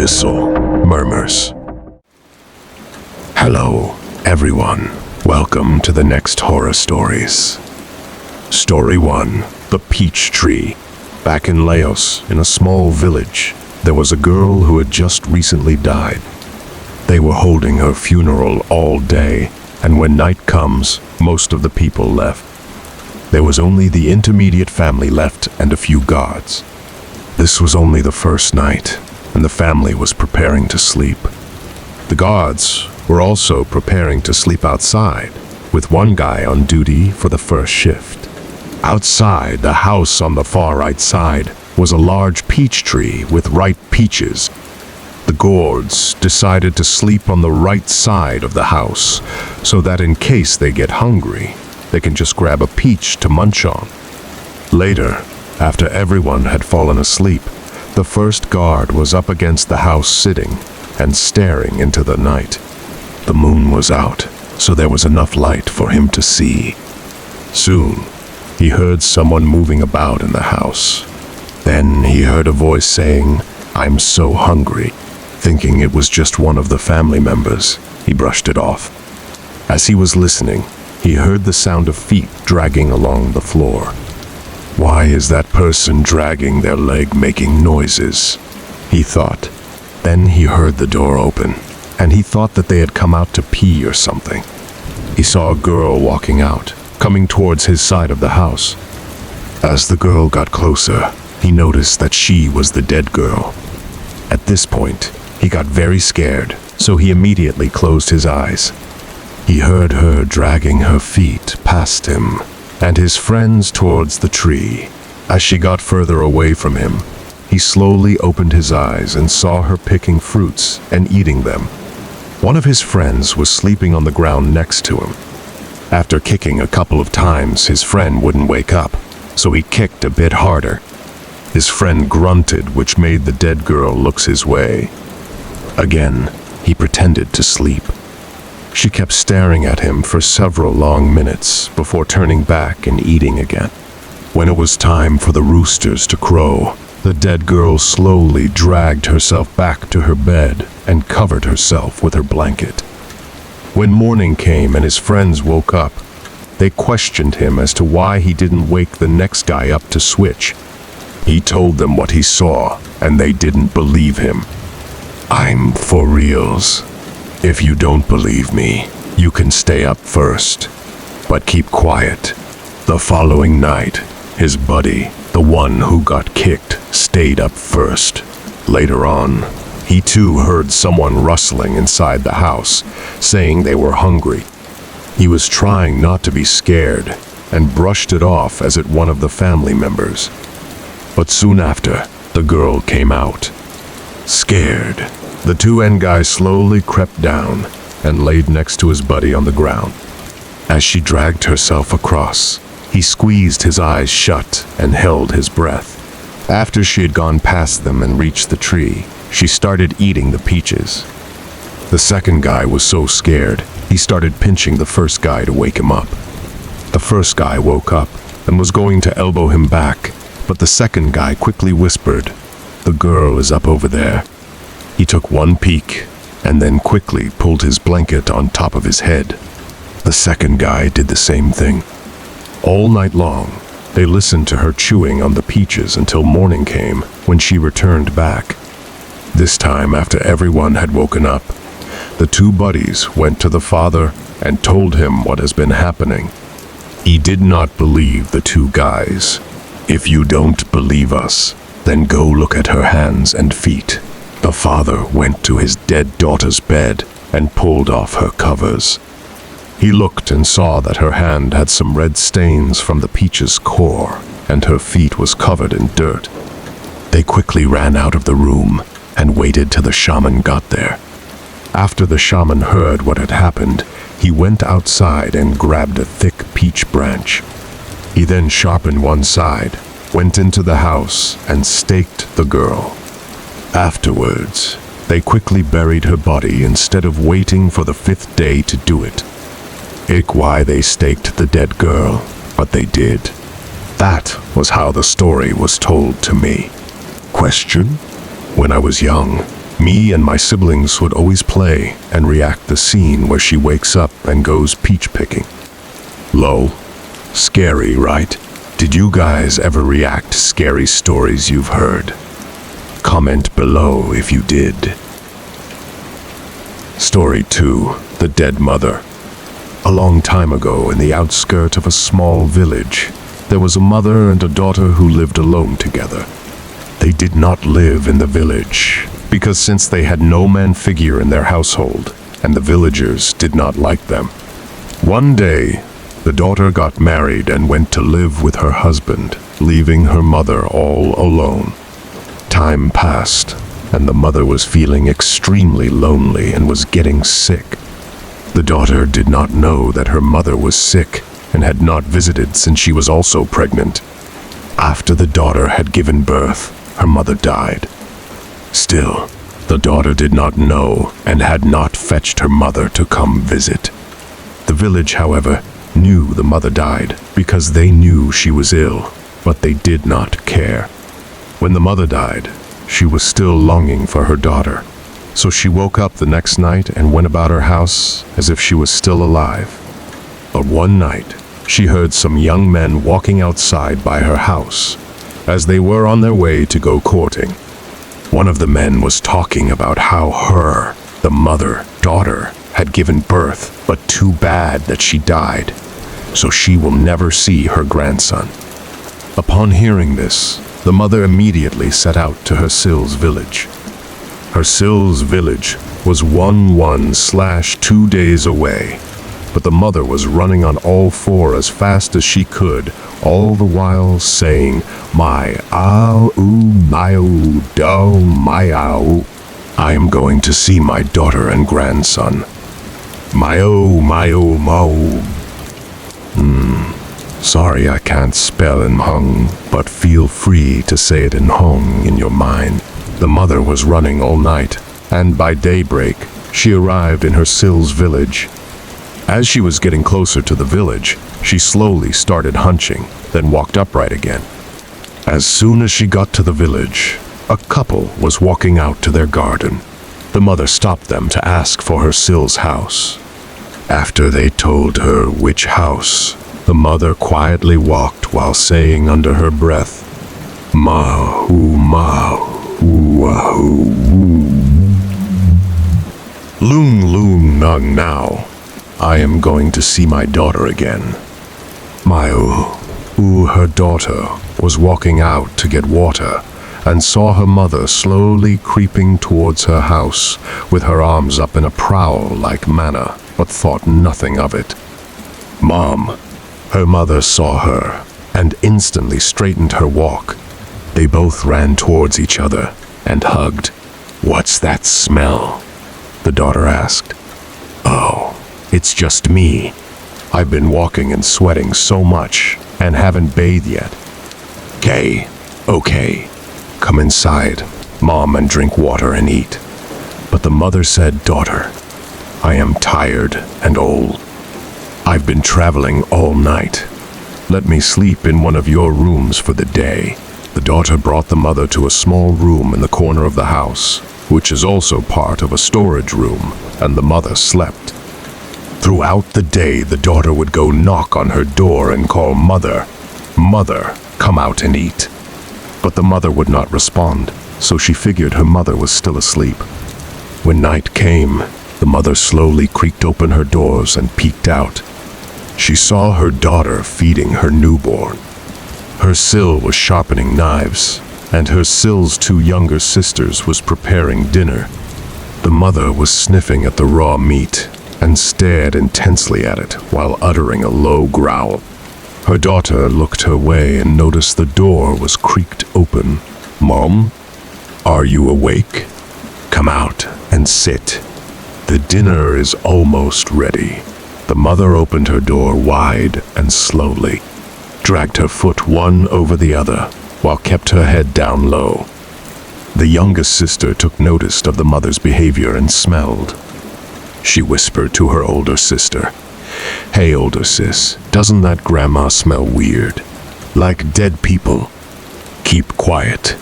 Abyssal Murmurs. Hello, everyone. Welcome to the next horror stories. Story 1, The Peach Tree. Back in Laos, in a small village, there was a girl who had just recently died. They were holding her funeral all day, and when night comes, most of the people left. There was only the intermediate family left and a few guards. This was only the first night, and the family was preparing to sleep. The guards were also preparing to sleep outside, with one guy on duty for the first shift. Outside the house on the far right side was a large peach tree with ripe peaches. The guards decided to sleep on the right side of the house, so that in case they get hungry, they can just grab a peach to munch on. Later, after everyone had fallen asleep, the first guard was up against the house sitting and staring into the night. The moon was out, so there was enough light for him to see. Soon, he heard someone moving about in the house. Then he heard a voice saying, "I'm so hungry." Thinking it was just one of the family members, he brushed it off. As he was listening, he heard the sound of feet dragging along the floor. Why is that person dragging their leg making noises? He thought. Then he heard the door open, and he thought that they had come out to pee or something. He saw a girl walking out, coming towards his side of the house. As the girl got closer, he noticed that she was the dead girl. At this point, he got very scared, so he immediately closed his eyes. He heard her dragging her feet past him and his friends towards the tree. As she got further away from him, he slowly opened his eyes and saw her picking fruits and eating them. One of his friends was sleeping on the ground next to him. After kicking a couple of times, his friend wouldn't wake up, so he kicked a bit harder. His friend grunted, which made the dead girl look his way. Again, he pretended to sleep. She kept staring at him for several long minutes before turning back and eating again. When it was time for the roosters to crow, the dead girl slowly dragged herself back to her bed and covered herself with her blanket. When morning came and his friends woke up, they questioned him as to why he didn't wake the next guy up to switch. He told them what he saw, and they didn't believe him. "I'm for reals. If you don't believe me, you can stay up first, but keep quiet." The following night, his buddy, the one who got kicked, stayed up first. Later on, he too heard someone rustling inside the house, saying they were hungry. He was trying not to be scared and brushed it off as it one of the family members. But soon after, the girl came out. Scared, the two end guys slowly crept down and laid next to his buddy on the ground. As she dragged herself across, he squeezed his eyes shut and held his breath. After she had gone past them and reached the tree, she started eating the peaches. The second guy was so scared, he started pinching the first guy to wake him up. The first guy woke up and was going to elbow him back, but the second guy quickly whispered, "The girl is up over there." He took one peek and then quickly pulled his blanket on top of his head. The second guy did the same thing. All night long, they listened to her chewing on the peaches until morning came when she returned back. This time, after everyone had woken up, the two buddies went to the father and told him what has been happening. He did not believe the two guys. "If you don't believe us, then go look at her hands and feet." The father went to his dead daughter's bed and pulled off her covers. He looked and saw that her hand had some red stains from the peach's core, and her feet was covered in dirt. They quickly ran out of the room and waited till the shaman got there. After the shaman heard what had happened, he went outside and grabbed a thick peach branch. He then sharpened one side, went into the house, and staked the girl. Afterwards, they quickly buried her body instead of waiting for the 5th day to do it. Why they staked the dead girl, but they did. That was how the story was told to me. Question? When I was young, Me and my siblings would always play and react the scene where she wakes up and goes peach picking. Lol. Scary, right? Did you guys ever react to scary stories you've heard? Comment below if you did. Story 2. The Dead Mother. A long time ago, in the outskirts of a small village, there was a mother and a daughter who lived alone together. They did not live in the village, because since they had no man figure in their household, and the villagers did not like them. One day, the daughter got married and went to live with her husband, leaving her mother all alone. Time passed, and the mother was feeling extremely lonely and was getting sick. The daughter did not know that her mother was sick and had not visited since she was also pregnant. After the daughter had given birth, her mother died. Still, the daughter did not know and had not fetched her mother to come visit. The village, however, knew the mother died because they knew she was ill, but they did not care. When the mother died, she was still longing for her daughter, so she woke up the next night and went about her house as if she was still alive. But one night, she heard some young men walking outside by her house as they were on their way to go courting. One of the men was talking about how her, the daughter, had given birth, but too bad that she died, so she will never see her grandson. Upon hearing this, the mother immediately set out to Hersil's village. Hersil's village was 1/2 days away, but the mother was running on all four as fast as she could, all the while saying, "My ow, my o, do, my ow. I am going to see my daughter and grandson. My o, mo." Sorry I can't spell in Hung, but feel free to say it in Hong in your mind. The mother was running all night, and by daybreak, she arrived in Hersil's village. As she was getting closer to the village, she slowly started hunching, then walked upright again. As soon as she got to the village, a couple was walking out to their garden. The mother stopped them to ask for Hersil's house. After they told her which house, the mother quietly walked while saying under her breath, "Mahu, wahu, Loong nung now. I am going to see my daughter again." Her daughter, was walking out to get water and saw her mother slowly creeping towards her house with her arms up in a prowl-like manner, but thought nothing of it. "Mom." Her mother saw her and instantly straightened her walk. They both ran towards each other and hugged. "What's that smell?" the daughter asked. "Oh, it's just me. I've been walking and sweating so much and haven't bathed yet." Okay. Come inside, Mom, and drink water and eat." But the mother said, "Daughter, I am tired and old. I've been traveling all night. Let me sleep in one of your rooms for the day." The daughter brought the mother to a small room in the corner of the house, which is also part of a storage room, and the mother slept. Throughout the day, the daughter would go knock on her door and call, "Mother, Mother, come out and eat." But the mother would not respond, so she figured her mother was still asleep. When night came, the mother slowly creaked open her doors and peeked out. She saw her daughter feeding her newborn. Hersil was sharpening knives, and Hersil's two younger sisters was preparing dinner. The mother was sniffing at the raw meat and stared intensely at it while uttering a low growl. Her daughter looked her way and noticed the door was creaked open. "Mom, are you awake? Come out and sit. The dinner is almost ready." The mother opened her door wide and slowly, dragged her foot one over the other, while kept her head down low. The youngest sister took notice of the mother's behavior and smelled. She whispered to her older sister, "Hey, older sis, doesn't that grandma smell weird? Like dead people? Keep quiet.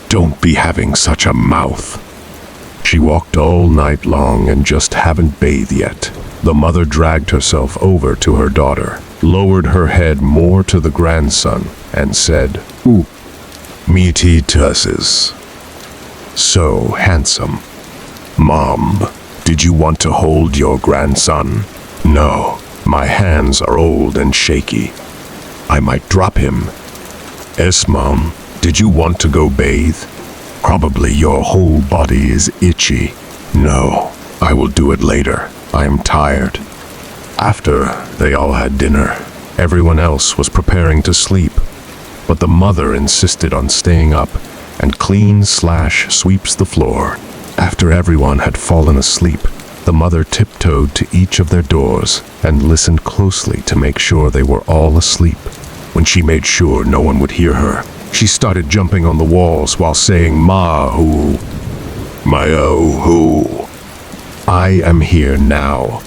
Don't be having such a mouth." She walked all night long and just haven't bathed yet. The mother dragged herself over to her daughter, lowered her head more to the grandson, and said, "Ooh, meaty tusses. So handsome. Mom, did you want to hold your grandson?" "No, my hands are old and shaky. I might drop him." "Yes, Mom. Did you want to go bathe? Probably your whole body is itchy." "No, I will do it later. I am tired." After they all had dinner, everyone else was preparing to sleep, but the mother insisted on staying up and cleans/sweeps the floor. After everyone had fallen asleep, the mother tiptoed to each of their doors and listened closely to make sure they were all asleep. When she made sure no one would hear her, she started jumping on the walls while saying, "Ma-hoo, my-oh-hoo. I am here now.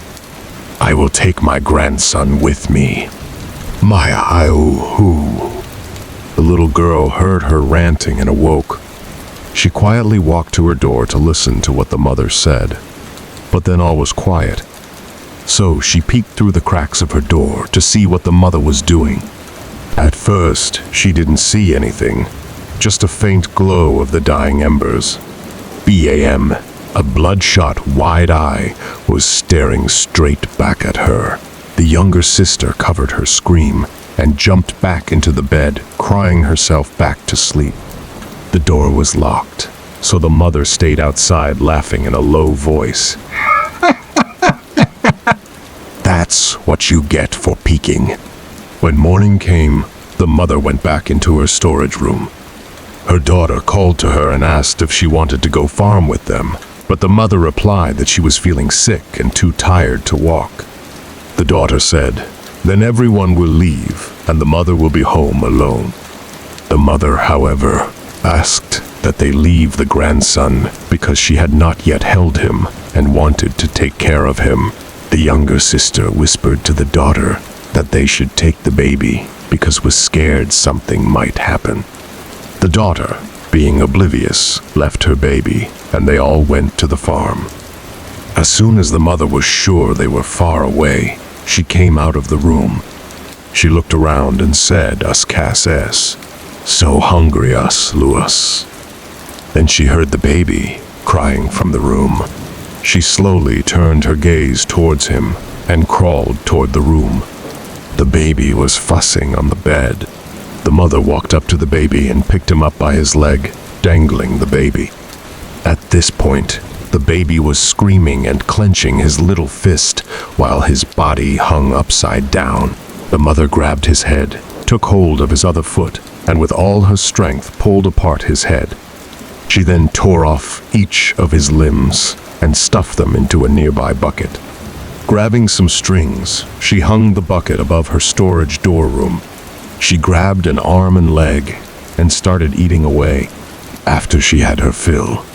I will take my grandson with me. My-oh-hoo." The little girl heard her ranting and awoke. She quietly walked to her door to listen to what the mother said, but then all was quiet. So she peeked through the cracks of her door to see what the mother was doing. At first, she didn't see anything, just a faint glow of the dying embers. Bam! A bloodshot, wide eye was staring straight back at her. The younger sister covered her scream and jumped back into the bed, crying herself back to sleep. The door was locked, so the mother stayed outside laughing in a low voice. "That's what you get for peeking." When morning came, the mother went back into her storage room. Her daughter called to her and asked if she wanted to go farm with them, but the mother replied that she was feeling sick and too tired to walk. The daughter said, "Then everyone will leave, and the mother will be home alone." The mother, however, asked that they leave the grandson because she had not yet held him and wanted to take care of him. The younger sister whispered to the daughter that they should take the baby because was scared something might happen. The daughter, being oblivious, left her baby, and they all went to the farm. As soon as the mother was sure they were far away, she came out of the room. She looked around and said, "Us Cass, so hungry us, Louis." Then she heard the baby crying from the room. She slowly turned her gaze towards him and crawled toward the room. The baby was fussing on the bed. The mother walked up to the baby and picked him up by his leg, dangling the baby. At this point, the baby was screaming and clenching his little fist while his body hung upside down. The mother grabbed his head, took hold of his other foot, and with all her strength pulled apart his head. She then tore off each of his limbs and stuffed them into a nearby bucket. Grabbing some strings, she hung the bucket above her storage door room. She grabbed an arm and leg and started eating away. After she had her fill,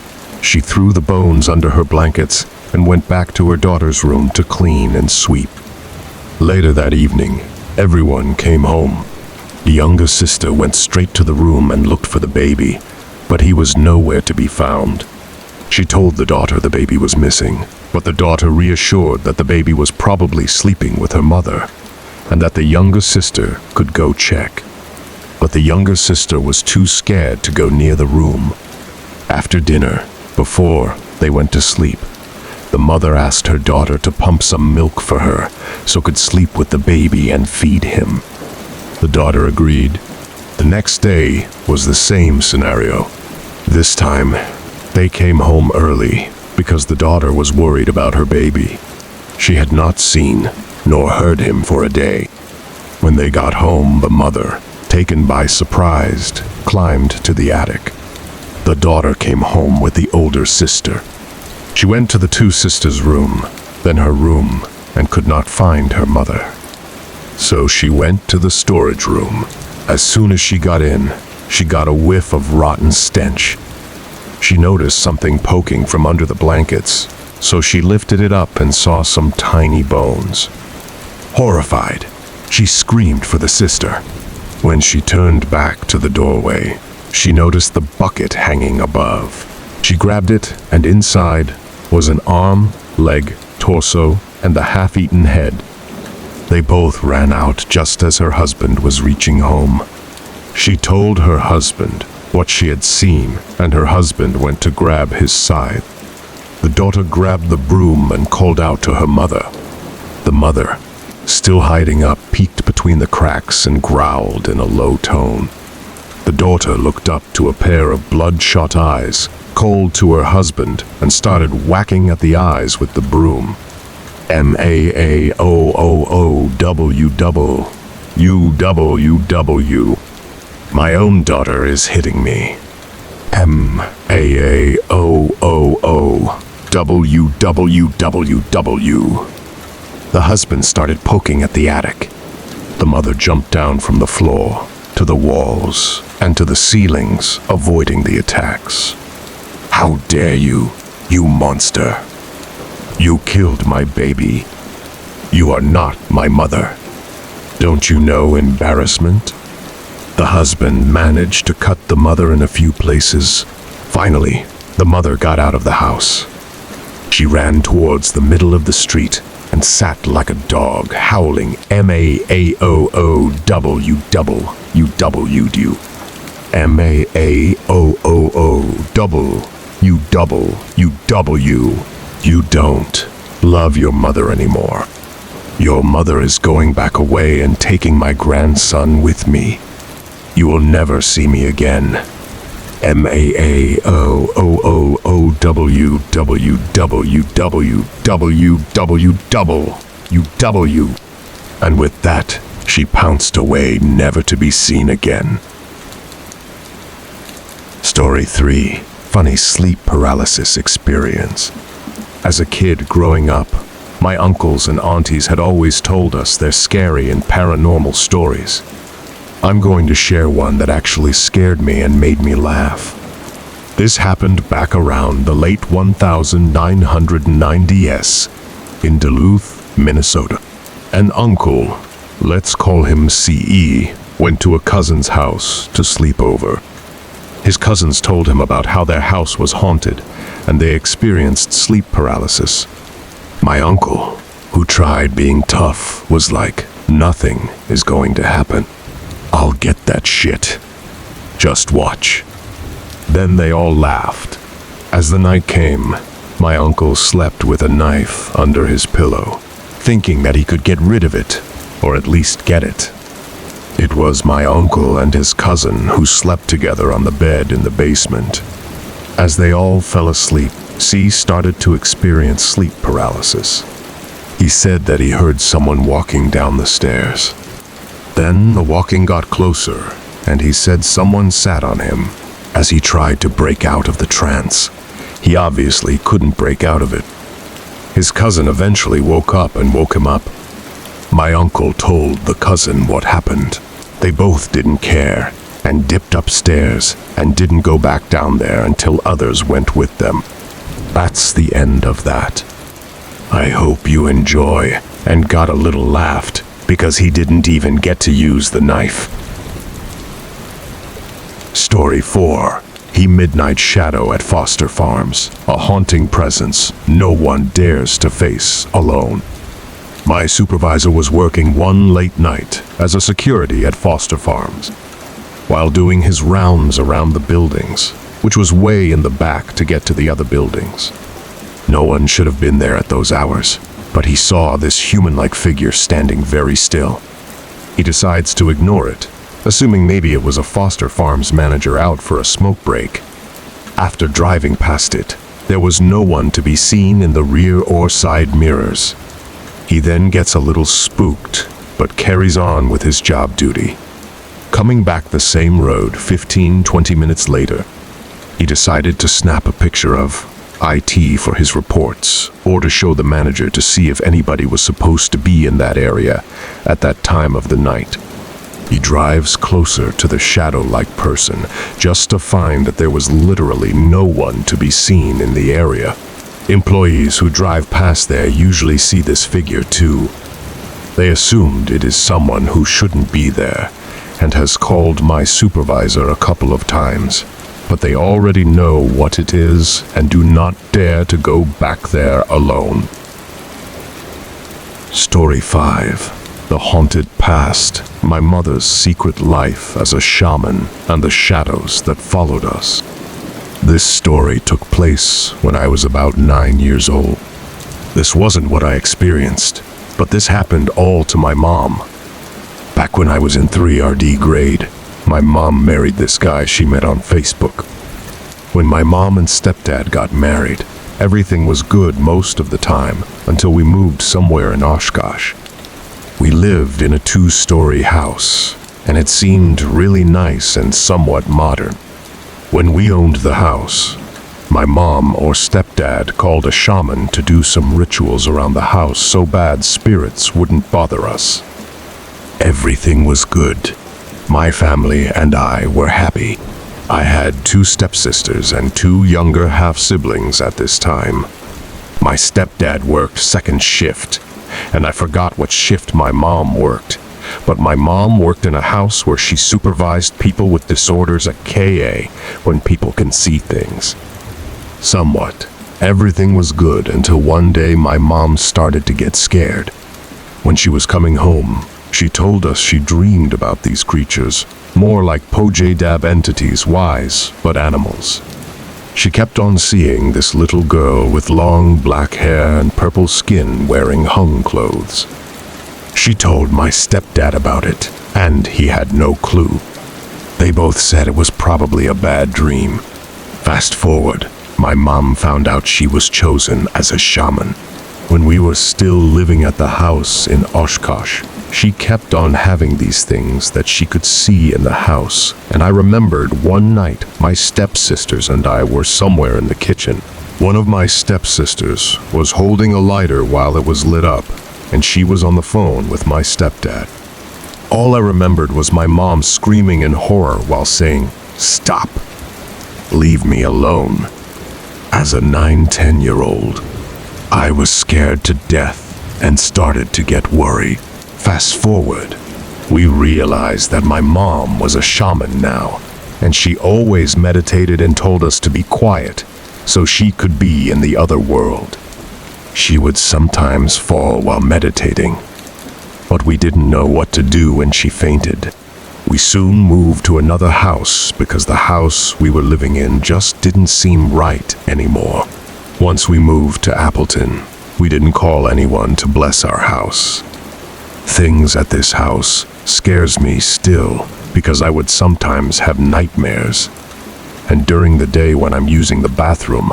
she threw the bones under her blankets and went back to her daughter's room to clean and sweep. Later that evening, everyone came home. The younger sister went straight to the room and looked for the baby, but he was nowhere to be found. She told the daughter the baby was missing, but the daughter reassured that the baby was probably sleeping with her mother, and that the younger sister could go check. But the younger sister was too scared to go near the room. After dinner, before they went to sleep, the mother asked her daughter to pump some milk for her so could sleep with the baby and feed him. The daughter agreed. The next day was the same scenario. This time, they came home early because the daughter was worried about her baby. She had not seen nor heard him for a day. When they got home, the mother, taken by surprise, climbed to the attic. The daughter came home with the older sister. She went to the two sisters' room, then her room, and could not find her mother. So she went to the storage room. As soon as she got in, she got a whiff of rotten stench. She noticed something poking from under the blankets, so she lifted it up and saw some tiny bones. Horrified, she screamed for the sister. When she turned back to the doorway, she noticed the bucket hanging above. She grabbed it, and inside was an arm, leg, torso, and the half-eaten head. They both ran out just as her husband was reaching home. She told her husband what she had seen, and her husband went to grab his scythe. The daughter grabbed the broom and called out to her mother. The mother, still hiding up, peeked between the cracks and growled in a low tone. The daughter looked up to a pair of bloodshot eyes, called to her husband, and started whacking at the eyes with the broom. M-A-A-O-O-O-W-U-W. My own daughter is hitting me. M-A-A-O-O-O-W-W-W-W. The husband started poking at the attic. The mother jumped down from the floor, to the walls, and to the ceilings, avoiding the attacks. How dare you, you monster! You killed my baby. You are not my mother. Don't you know embarrassment? The husband managed to cut the mother in a few places. Finally, the mother got out of the house. She ran towards the middle of the street and sat like a dog, howling M-A-A-O-O-W-W-U-W. M-A-A-O-O-O-W-W-U-W. You don't love your mother anymore. Your mother is going back away and taking my grandson with me. You will never see me again. M-A-A-O-O-O-W-W-W-W-W-W. And with that, she pounced away, never to be seen again. Story 3. Funny sleep paralysis experience. As a kid growing up, my uncles and aunties had always told us their scary and paranormal stories. I'm going to share one that actually scared me and made me laugh. This happened back around the late 1990s in Duluth, Minnesota. An uncle, let's call him C.E., went to a cousin's house to sleep over. His cousins told him about how their house was haunted and they experienced sleep paralysis. My uncle, who tried being tough, was like, nothing is going to happen. I'll get that shit. Just watch. Then they all laughed. As the night came, my uncle slept with a knife under his pillow, thinking that he could get rid of it, or at least get it. It was my uncle and his cousin who slept together on the bed in the basement. As they all fell asleep, C started to experience sleep paralysis. He said that he heard someone walking down the stairs. Then the walking got closer, and he said someone sat on him as he tried to break out of the trance. He obviously couldn't break out of it. His cousin eventually woke up and woke him up. My uncle told the cousin what happened. They both didn't care and dipped upstairs and didn't go back down there until others went with them. That's the end of that. I hope you enjoy and got a little laughed, because he didn't even get to use the knife. Story 4. He Midnight Shadow at Foster Farms, a haunting presence no one dares to face alone. My supervisor was working one late night as a security at Foster Farms. While doing his rounds around the buildings, which was way in the back to get to the other buildings. No one should have been there at those hours, but he saw this human-like figure standing very still. He decides to ignore it, assuming maybe it was a Foster Farms manager out for a smoke break. After driving past it, there was no one to be seen in the rear or side mirrors. He then gets a little spooked, but carries on with his job duty. Coming back the same road 15-20 minutes later, he decided to snap a picture of IT for his reports, or to show the manager to see if anybody was supposed to be in that area at that time of the night. He drives closer to the shadow-like person, just to find that there was literally no one to be seen in the area. Employees who drive past there usually see this figure too. They assumed it is someone who shouldn't be there, and has called my supervisor a couple of times. but they already know what it is and do not dare to go back there alone. Story 5. The Haunted Past, my mother's secret life as a shaman and the shadows that followed us. This story took place when I was about 9 years old. This wasn't what I experienced, but this happened all to my mom. Back when I was in 3RD grade, my mom married this guy she met on Facebook. When my mom and stepdad got married, everything was good most of the time until we moved somewhere in Oshkosh. We lived in a 2-story house, and it seemed really nice and somewhat modern. When we owned the house, my mom or stepdad called a shaman to do some rituals around the house so bad spirits wouldn't bother us. Everything was good. My family and I were happy. I had 2 stepsisters and 2 younger half-siblings at this time. My stepdad worked second shift, and I forgot what shift my mom worked. But my mom worked in a house where she supervised people with disorders at KA when people can see things. Somewhat. Everything was good until one day my mom started to get scared. When she was coming home, she told us she dreamed about these creatures, more like Pojedab entities, wise but animals. She kept on seeing this little girl with long black hair and purple skin wearing hung clothes. She told my stepdad about it, and he had no clue. They both said it was probably a bad dream. Fast forward, my mom found out she was chosen as a shaman. When we were still living at the house in Oshkosh, she kept on having these things that she could see in the house, and I remembered one night my stepsisters and I were somewhere in the kitchen. One of my stepsisters was holding a lighter while it was lit up, and she was on the phone with my stepdad. All I remembered was my mom screaming in horror while saying, "Stop! Leave me alone." As a 9-10-year-old, I was scared to death and started to get worried. Fast forward, we realized that my mom was a shaman now, and she always meditated and told us to be quiet so she could be in the other world. She would sometimes fall while meditating, but we didn't know what to do when she fainted. We soon moved to another house because the house we were living in just didn't seem right anymore. Once we moved to Appleton, we didn't call anyone to bless our house. Things at this house scares me still because I would sometimes have nightmares. And during the day when I'm using the bathroom,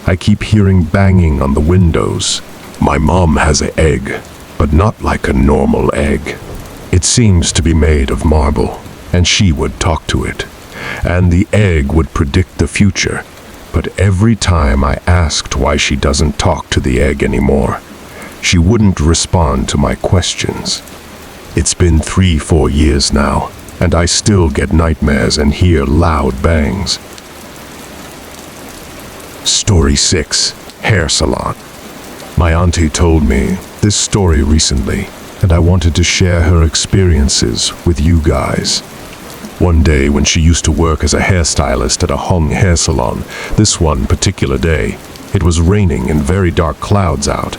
I keep hearing banging on the windows. My mom has an egg, but not like a normal egg. It seems to be made of marble, and she would talk to it. And the egg would predict the future. But every time I asked why she doesn't talk to the egg anymore, she wouldn't respond to my questions. It's been 3-4 years now, and I still get nightmares and hear loud bangs. Story 6. Hair Salon. My auntie told me this story recently, and I wanted to share her experiences with you guys. One day when she used to work as a hairstylist at a hung hair salon, this one particular day, it was raining and very dark clouds out.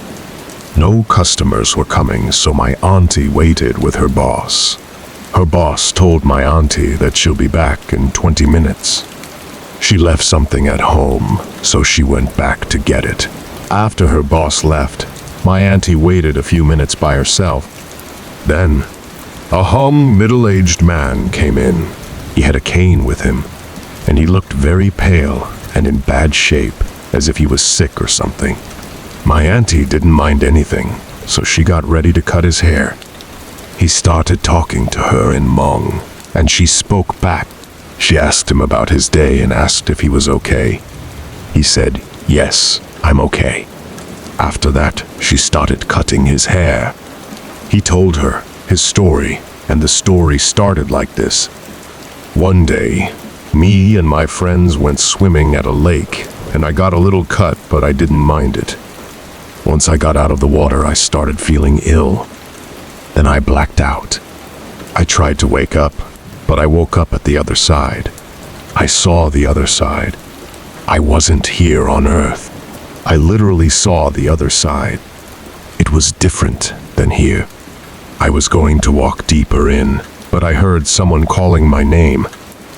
No customers were coming, so my auntie waited with her boss. Her boss told my auntie that she'll be back in 20 minutes. She left something at home, so she went back to get it. After her boss left, my auntie waited a few minutes by herself. Then, a hung, middle-aged man came in. He had a cane with him, and he looked very pale and in bad shape, as if he was sick or something. My auntie didn't mind anything, so she got ready to cut his hair. He started talking to her in Hmong, and she spoke back. She asked him about his day and asked if he was okay. He said, "Yes, I'm okay." After that, she started cutting his hair. He told her his story, and the story started like this. One day, me and my friends went swimming at a lake, and I got a little cut, but I didn't mind it. Once I got out of the water, I started feeling ill. Then I blacked out. I tried to wake up, but I woke up at the other side. I saw the other side. I wasn't here on Earth. I literally saw the other side. It was different than here. I was going to walk deeper in, but I heard someone calling my name,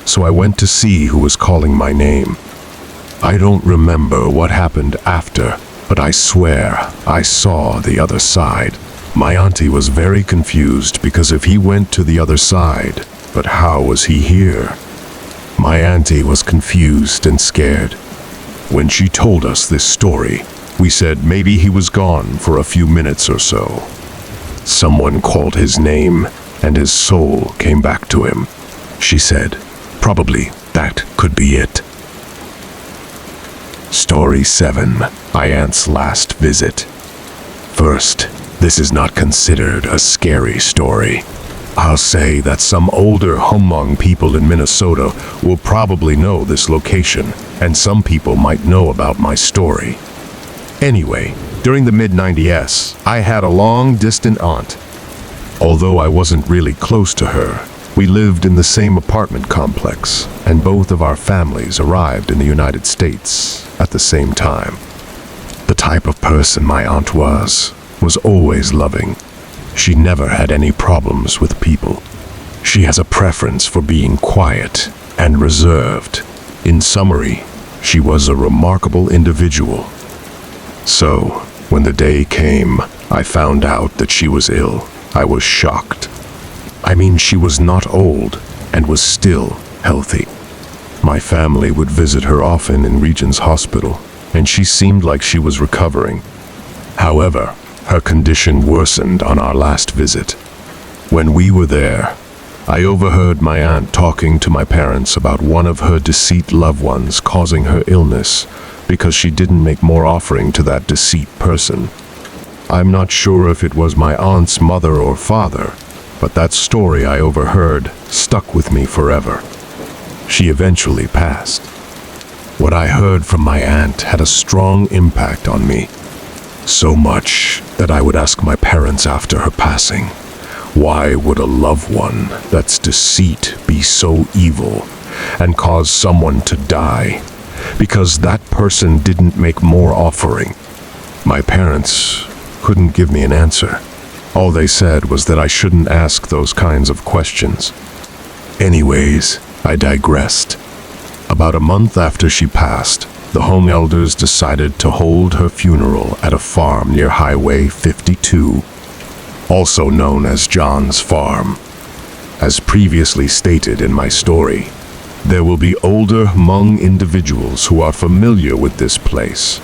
so I went to see who was calling my name. I don't remember what happened after, but I swear I saw the other side. My auntie was very confused because if he went to the other side, but how was he here? My auntie was confused and scared. When she told us this story, we said maybe he was gone for a few minutes or so. Someone called his name, and his soul came back to him. She said, probably that could be it. Story 7. My aunt's last visit. First, this is not considered a scary story. I'll say that some older Hmong people in Minnesota will probably know this location, and some people might know about my story. Anyway, during the mid-90s, I had a long-distant aunt. Although I wasn't really close to her, we lived in the same apartment complex, and both of our families arrived in the United States at the same time. The type of person my aunt was always loving. She never had any problems with people. She has a preference for being quiet and reserved. In summary, she was a remarkable individual. So, when the day came, I found out that she was ill. I was shocked. I mean, she was not old and was still healthy. My family would visit her often in Regent's Hospital, and she seemed like she was recovering. However, her condition worsened on our last visit. When we were there, I overheard my aunt talking to my parents about one of her deceased loved ones causing her illness because she didn't make more offering to that deceased person. I'm not sure if it was my aunt's mother or father, but that story I overheard stuck with me forever. She eventually passed. What I heard from my aunt had a strong impact on me. So much that I would ask my parents after her passing, why would a loved one that's deceased be so evil and cause someone to die? Because that person didn't make more offering. My parents couldn't give me an answer. All they said was that I shouldn't ask those kinds of questions. Anyways, I digressed. About a month after she passed, the home elders decided to hold her funeral at a farm near Highway 52, also known as John's Farm. As previously stated in my story, there will be older Hmong individuals who are familiar with this place.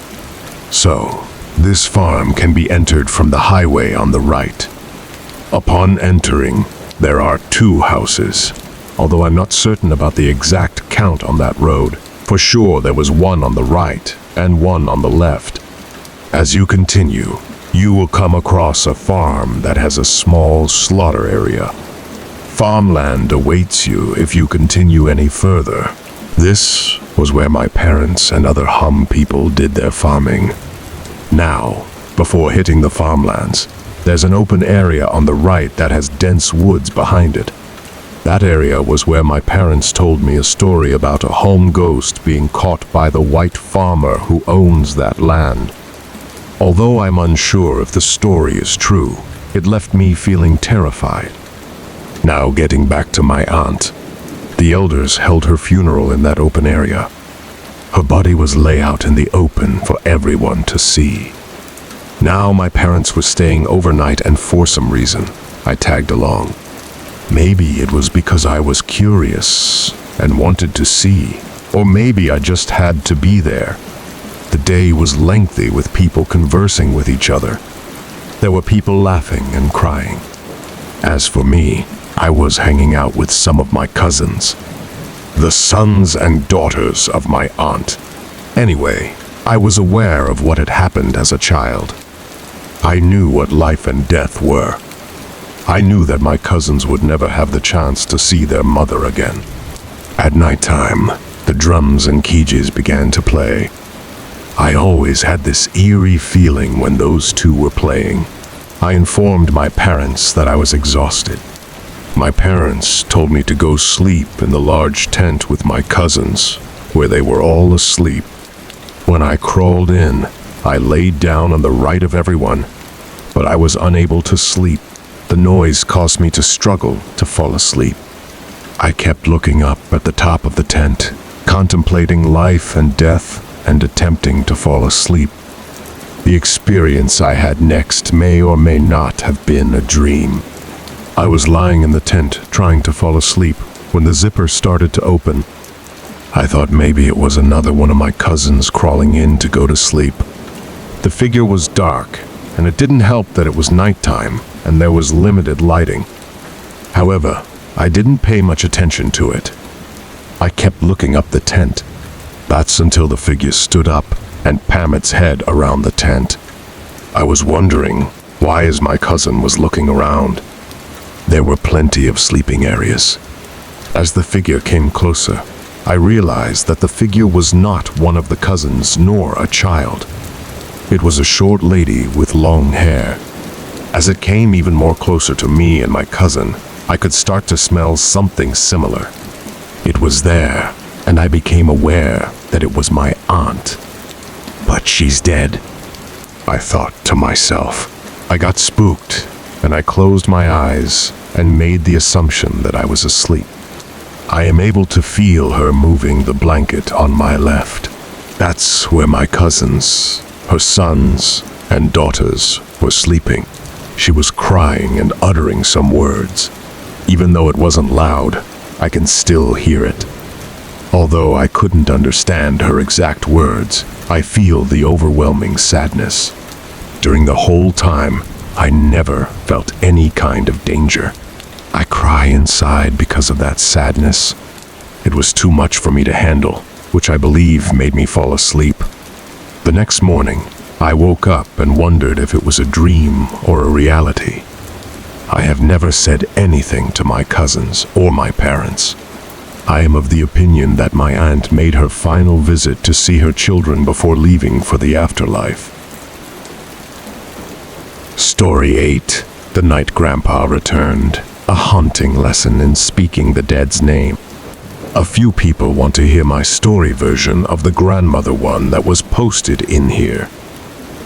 So, this farm can be entered from the highway on the right. Upon entering, there are 2 houses, although I'm not certain about the exact count on that road. For sure there was one on the right and one on the left. As you continue, you will come across a farm that has a small slaughter area. Farmland awaits you if you continue any further. This was where my parents and other Hum people did their farming. Now, before hitting the farmlands, there's an open area on the right that has dense woods behind it. That area was where my parents told me a story about a home ghost being caught by the white farmer who owns that land. Although I'm unsure if the story is true, it left me feeling terrified. Now getting back to my aunt, the elders held her funeral in that open area. Her body was laid out in the open for everyone to see. Now my parents were staying overnight, and for some reason, I tagged along. Maybe it was because I was curious and wanted to see, or maybe I just had to be there. The day was lengthy with people conversing with each other. There were people laughing and crying. As for me, I was hanging out with some of my cousins, the sons and daughters of my aunt. Anyway, I was aware of what had happened as a child. I knew what life and death were. I knew that my cousins would never have the chance to see their mother again. At nighttime, the drums and keys began to play. I always had this eerie feeling when those 2 were playing. I informed my parents that I was exhausted. My parents told me to go sleep in the large tent with my cousins, where they were all asleep. When I crawled in, I laid down on the right of everyone, but I was unable to sleep. The noise caused me to struggle to fall asleep. I kept looking up at the top of the tent, contemplating life and death and attempting to fall asleep. The experience I had next may or may not have been a dream. I was lying in the tent trying to fall asleep when the zipper started to open. I thought maybe it was another one of my cousins crawling in to go to sleep. The figure was dark, and it didn't help that it was nighttime and there was limited lighting. However, I didn't pay much attention to it. I kept looking up the tent. That's until the figure stood up and pammed its head around the tent. I was wondering why as my cousin was looking around. There were plenty of sleeping areas. As the figure came closer, I realized that the figure was not one of the cousins nor a child. It was a short lady with long hair. As it came even more closer to me and my cousin, I could start to smell something similar. It was there, and I became aware that it was my aunt. But she's dead, I thought to myself. I got spooked, and I closed my eyes and made the assumption that I was asleep. I am able to feel her moving the blanket on my left. That's where my cousins, her sons and daughters, were sleeping. She was crying and uttering some words. Even though it wasn't loud, I can still hear it. Although I couldn't understand her exact words, I feel the overwhelming sadness. During the whole time, I never felt any kind of danger. I cry inside because of that sadness. It was too much for me to handle, which I believe made me fall asleep. The next morning, I woke up and wondered if it was a dream or a reality. I have never said anything to my cousins or my parents. I am of the opinion that my aunt made her final visit to see her children before leaving for the afterlife. Story 8. The Night Grandpa Returned. A haunting lesson in speaking the dead's name. A few people want to hear my story version of the grandmother one that was posted in here.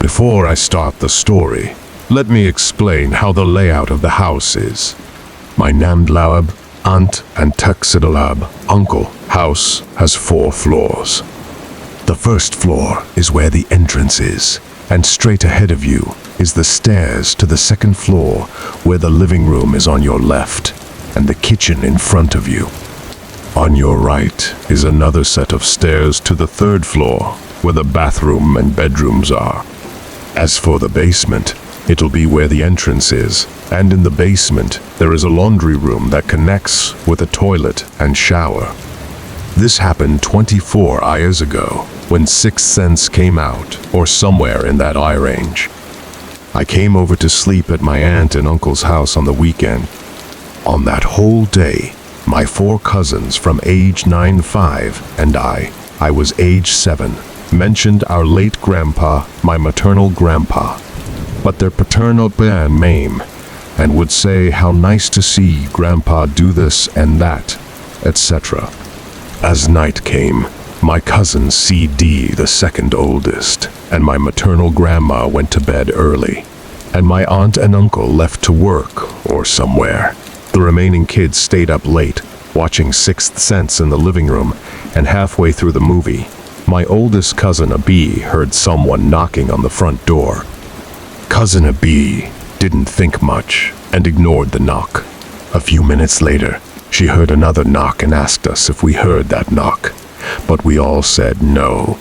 Before I start the story, let me explain how the layout of the house is. My Namdlab, aunt, and Tuxidalab, uncle, house has 4 floors. The first floor is where the entrance is, and straight ahead of you is the stairs to the second floor where the living room is on your left, and the kitchen in front of you. On your right is another set of stairs to the third floor where the bathroom and bedrooms are. As for the basement, it'll be where the entrance is, and in the basement there is a laundry room that connects with a toilet and shower. This happened 24 years ago when Sixth Sense came out, or somewhere in that eye range. I came over to sleep at my aunt and uncle's house on the weekend. On that whole day, my 4 cousins from age 9-5 and I was age 7, mentioned our late grandpa, my maternal grandpa, but their paternal name, and would say how nice to see grandpa do this and that, etc. As night came, my cousin CD, the second oldest, and my maternal grandma went to bed early, and my aunt and uncle left to work or somewhere. The remaining kids stayed up late, watching Sixth Sense in the living room, and halfway through the movie, my oldest cousin Abi heard someone knocking on the front door. Cousin Abi didn't think much and ignored the knock. A few minutes later, she heard another knock and asked us if we heard that knock, but we all said no.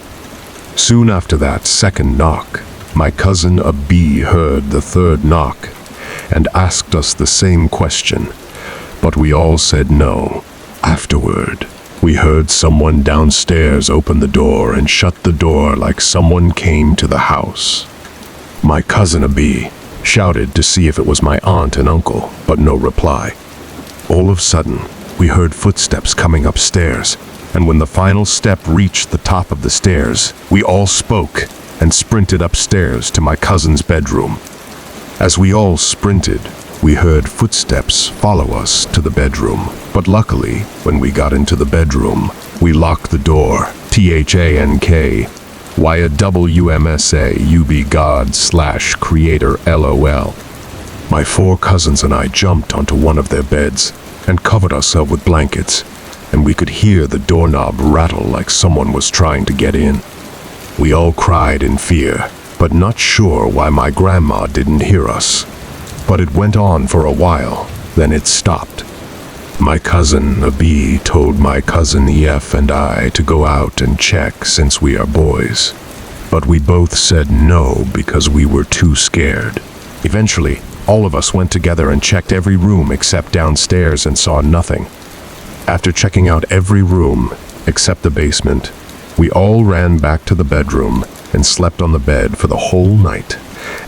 Soon after that second knock, my cousin Abi heard the third knock and asked us the same question, but we all said no. Afterward, we heard someone downstairs open the door and shut the door like someone came to the house. My cousin Abi shouted to see if it was my aunt and uncle, but no reply. All of a sudden, we heard footsteps coming upstairs, and when the final step reached the top of the stairs, we all spoke and sprinted upstairs to my cousin's bedroom. As we all sprinted, We heard footsteps follow us to the bedroom, but luckily, when we got into the bedroom, we locked the door. THANKYWMSA God/creator LOL. My 4 cousins and I jumped onto one of their beds and covered ourselves with blankets, and we could hear the doorknob rattle like someone was trying to get in. We all cried in fear, but not sure why my grandma didn't hear us. But it went on for a while, then it stopped. My cousin Abi told my cousin EF and I to go out and check since we are boys. But we both said no because we were too scared. Eventually, all of us went together and checked every room except downstairs and saw nothing. After checking out every room except the basement, we all ran back to the bedroom and slept on the bed for the whole night.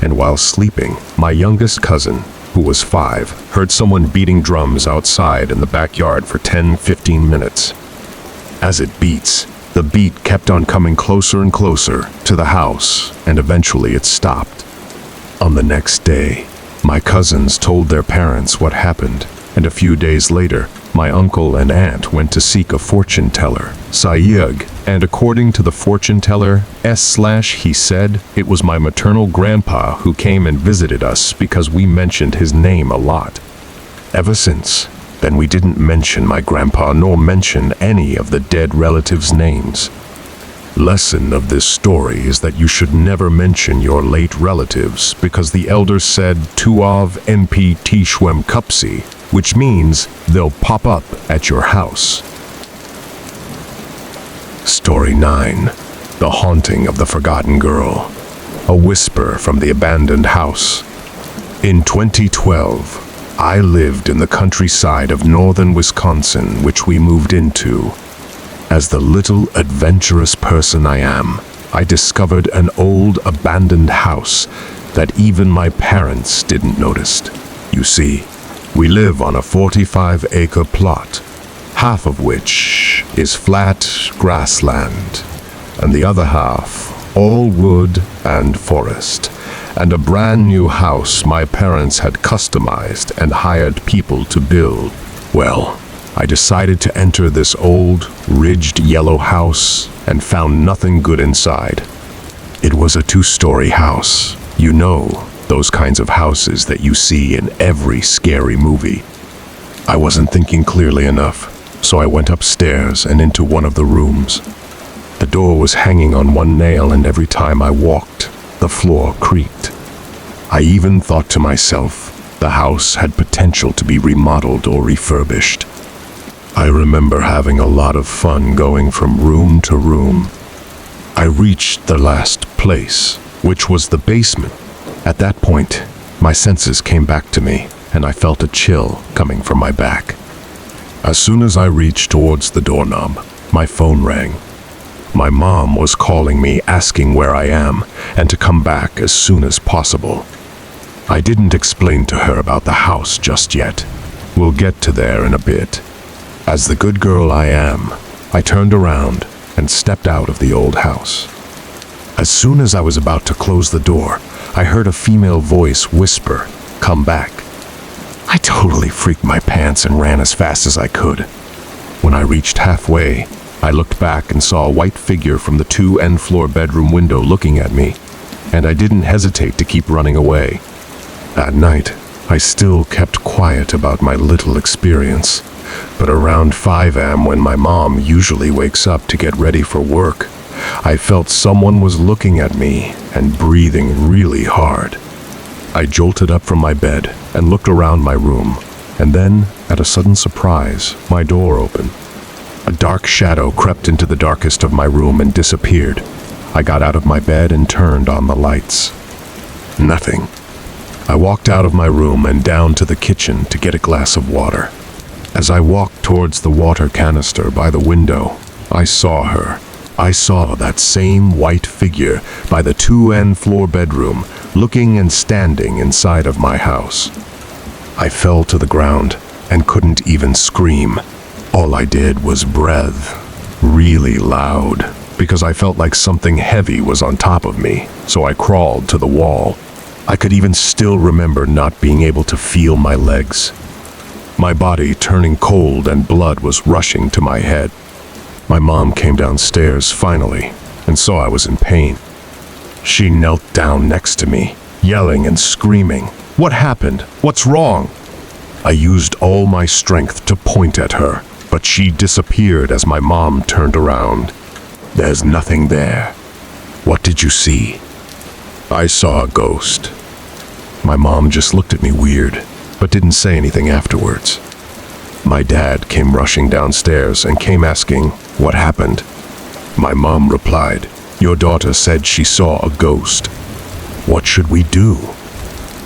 And while sleeping, my youngest cousin, who was 5, heard someone beating drums outside in the backyard for 10-15 minutes. As it beats, the beat kept on coming closer and closer to the house, and eventually it stopped. On the next day, my cousins told their parents what happened, and a few days later, my uncle and aunt went to seek a fortune teller, Sayeg, and according to the fortune teller, he said it was my maternal grandpa who came and visited us because we mentioned his name a lot. Ever since, then we didn't mention my grandpa nor mention any of the dead relatives' names. Lesson of this story is that you should never mention your late relatives because the elders said Tuav NP Tishwem Kupsi, which means they'll pop up at your house. Story 9. The Haunting of the Forgotten Girl. A Whisper from the Abandoned House. In 2012, I lived in the countryside of northern Wisconsin, which we moved into. As the little adventurous person I am, I discovered an old abandoned house that even my parents didn't notice. You see, we live on a 45-acre plot, half of which is flat grassland, and the other half all wood and forest, and a brand new house my parents had customized and hired people to build. Well, I decided to enter this old, ridged yellow house and found nothing good inside. It was a 2-story house. You know, those kinds of houses that you see in every scary movie. I wasn't thinking clearly enough, so I went upstairs and into one of the rooms. The door was hanging on one nail, and every time I walked, the floor creaked. I even thought to myself, the house had potential to be remodeled or refurbished. I remember having a lot of fun going from room to room. I reached the last place, which was the basement. At that point, my senses came back to me, and I felt a chill coming from my back. As soon as I reached towards the doorknob, my phone rang. My mom was calling me, asking where I am, and to come back as soon as possible. I didn't explain to her about the house just yet. We'll get to there in a bit. As the good girl I am, I turned around and stepped out of the old house. As soon as I was about to close the door, I heard a female voice whisper, "Come back." I totally freaked my pants and ran as fast as I could. When I reached halfway, I looked back and saw a white figure from the 2 end-floor bedroom window looking at me, and I didn't hesitate to keep running away. That night, I still kept quiet about my little experience. But around 5 a.m., when my mom usually wakes up to get ready for work, I felt someone was looking at me and breathing really hard. I jolted up from my bed and looked around my room, and then, at a sudden surprise, my door opened. A dark shadow crept into the darkest of my room and disappeared. I got out of my bed and turned on the lights. Nothing. I walked out of my room and down to the kitchen to get a glass of water. As I walked towards the water canister by the window, I saw her. I saw that same white figure by the 2 end-floor bedroom, looking and standing inside of my house. I fell to the ground and couldn't even scream. All I did was breathe, really loud, because I felt like something heavy was on top of me, so I crawled to the wall. I could even still remember not being able to feel my legs. My body turning cold and blood was rushing to my head. My mom came downstairs finally and saw I was in pain. She knelt down next to me, yelling and screaming, "What happened? What's wrong?" I used all my strength to point at her, but she disappeared as my mom turned around. "There's nothing there." "What did you see?" "I saw a ghost." My mom just looked at me weird, but didn't say anything afterwards. My dad came rushing downstairs and came asking, "What happened?" My mom replied, "Your daughter said she saw a ghost." What should we do?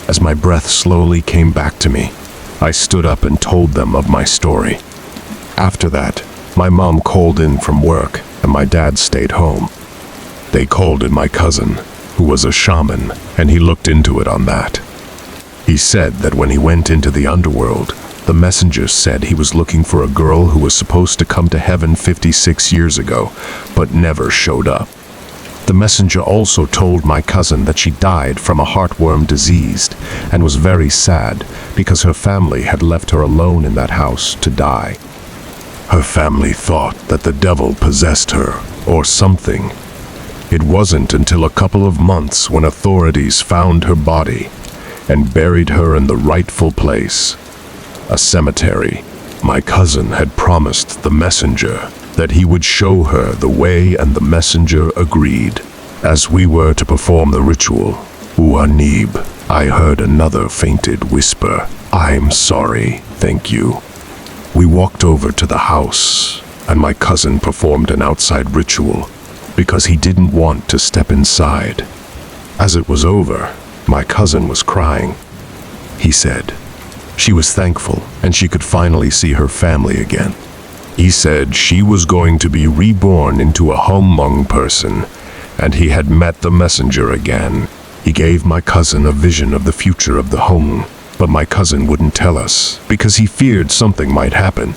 As my breath slowly came back to me, I stood up and told them of my story. After that, my mom called in from work and my dad stayed home. They called in my cousin, who was a shaman, and he looked into it on that. He said that when he went into the underworld, the messenger said he was looking for a girl who was supposed to come to heaven 56 years ago, but never showed up. The messenger also told my cousin that she died from a heartworm disease and was very sad because her family had left her alone in that house to die. Her family thought that the devil possessed her or something. It wasn't until a couple of months when authorities found her body and buried her in the rightful place, a cemetery. My cousin had promised the messenger that he would show her the way, and the messenger agreed. As we were to perform the ritual, Uanib, I heard another fainted whisper, "I'm sorry, thank you." We walked over to the house, and my cousin performed an outside ritual because he didn't want to step inside. As it was over, my cousin was crying. He said she was thankful and she could finally see her family again. He said she was going to be reborn into a Hmong person, and he had met the messenger again. He gave my cousin a vision of the future of the Hmong, but my cousin wouldn't tell us because he feared something might happen.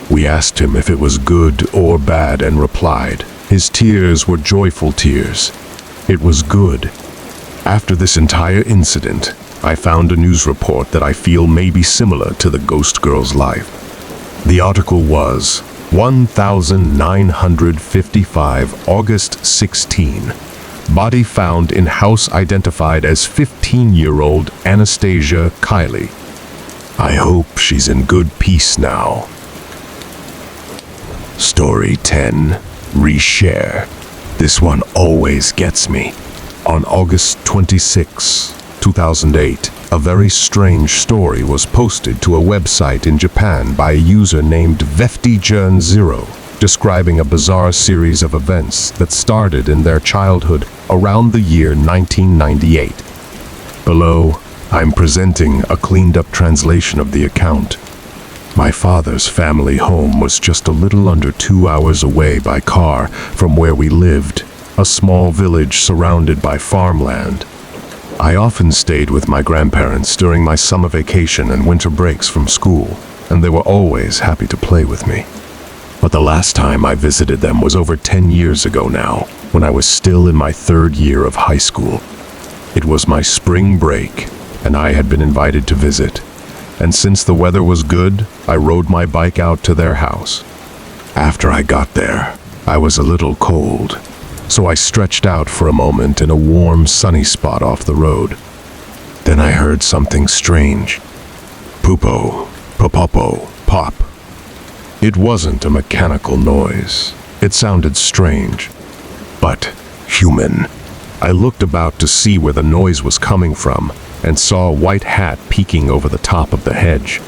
We asked him if it was good or bad and replied, his tears were joyful tears. It was good. After this entire incident, I found a news report that I feel may be similar to the ghost girl's life. The article was 1955, August 16. Body found in house identified as 15-year-old Anastasia Kiley. I hope she's in good peace now. Story 10. Reshare. This one always gets me. On August 26, 2008, a very strange story was posted to a website in Japan by a user named VeftyJern0, describing a bizarre series of events that started in their childhood around the year 1998. Below, I'm presenting a cleaned-up translation of the account. My father's family home was just a little under 2 hours away by car from where we lived, a small village surrounded by farmland. I often stayed with my grandparents during my summer vacation and winter breaks from school, and they were always happy to play with me. But the last time I visited them was over 10 years ago now, when I was still in my 3rd year of high school. It was my spring break, and I had been invited to visit. And since the weather was good, I rode my bike out to their house. After I got there, I was a little cold, so I stretched out for a moment in a warm, sunny spot off the road. Then I heard something strange. Poopo, popopo, pop. It wasn't a mechanical noise. It sounded strange, but human. I looked about to see where the noise was coming from and saw a white hat peeking over the top of the hedge.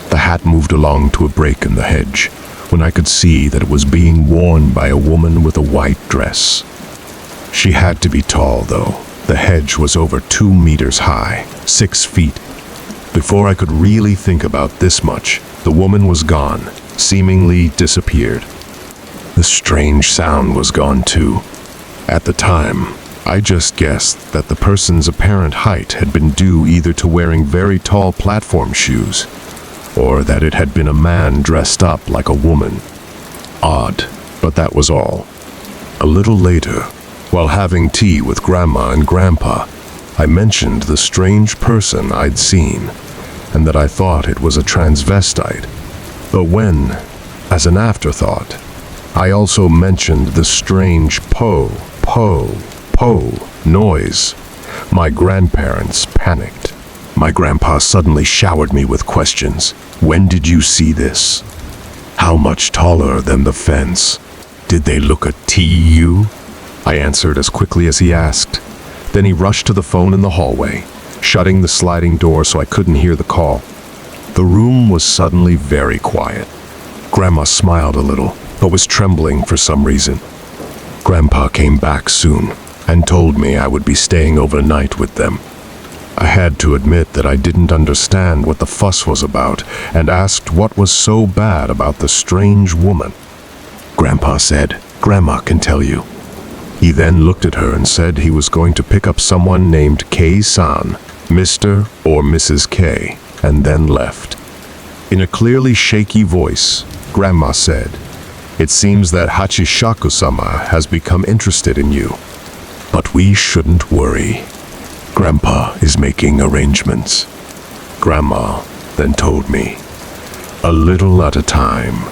The hat moved along to a break in the hedge, when I could see that it was being worn by a woman with a white dress. She had to be tall, though. The hedge was over 2 meters high, 6 feet. Before I could really think about this much, the woman was gone, seemingly disappeared. The strange sound was gone too. At the time, I just guessed that the person's apparent height had been due either to wearing very tall platform shoes, or that it had been a man dressed up like a woman. Odd, but that was all. A little later, while having tea with Grandma and Grandpa, I mentioned the strange person I'd seen, and that I thought it was a transvestite. But when, as an afterthought, I also mentioned the strange po noise, my grandparents panicked. My grandpa suddenly showered me with questions. When did you see this? How much taller than the fence? Did they look at you? I answered as quickly as he asked. Then he rushed to the phone in the hallway, shutting the sliding door so I couldn't hear the call. The room was suddenly very quiet. Grandma smiled a little, but was trembling for some reason. Grandpa came back soon and told me I would be staying overnight with them. I had to admit that I didn't understand what the fuss was about and asked what was so bad about the strange woman. Grandpa said, "Grandma can tell you." He then looked at her and said he was going to pick up someone named K-san, Mr. or Mrs. K, and then left. In a clearly shaky voice, Grandma said, "It seems that Hachishaku-sama has become interested in you. But we shouldn't worry. Grandpa is making arrangements." Grandma then told me, a little at a time,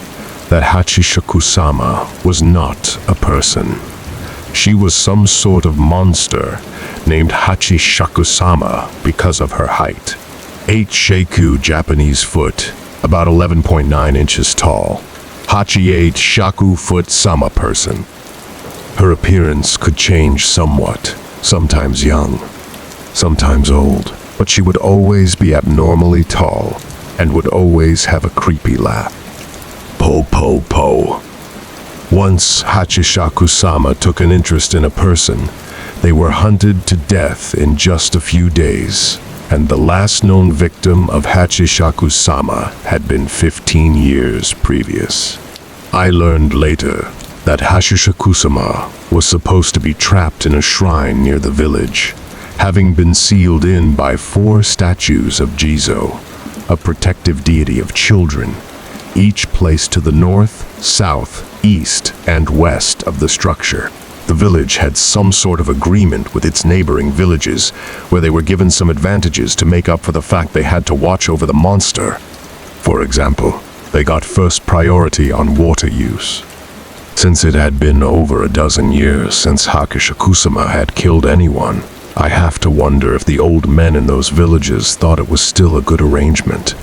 that Hachishaku-sama was not a person. She was some sort of monster named Hachishaku-sama because of her height. 8 Sheiku Japanese foot, about 11.9 inches tall. Hachi 8 Shaku foot Sama person. Her appearance could change somewhat, sometimes young, sometimes old, but she would always be abnormally tall and would always have a creepy laugh. Po. Once Hachishaku-sama took an interest in a person, they were hunted to death in just a few days, and the last known victim of Hachishaku-sama had been 15 years previous. I learned later that Hachishaku-sama was supposed to be trapped in a shrine near the village, having been sealed in by 4 statues of Jizo, a protective deity of children, each placed to the north, south, east, and west of the structure. The village had some sort of agreement with its neighboring villages, where they were given some advantages to make up for the fact they had to watch over the monster. For example, they got first priority on water use. Since it had been over a dozen years since Hachishaku-sama had killed anyone, I have to wonder if the old men in those villages thought it was still a good arrangement.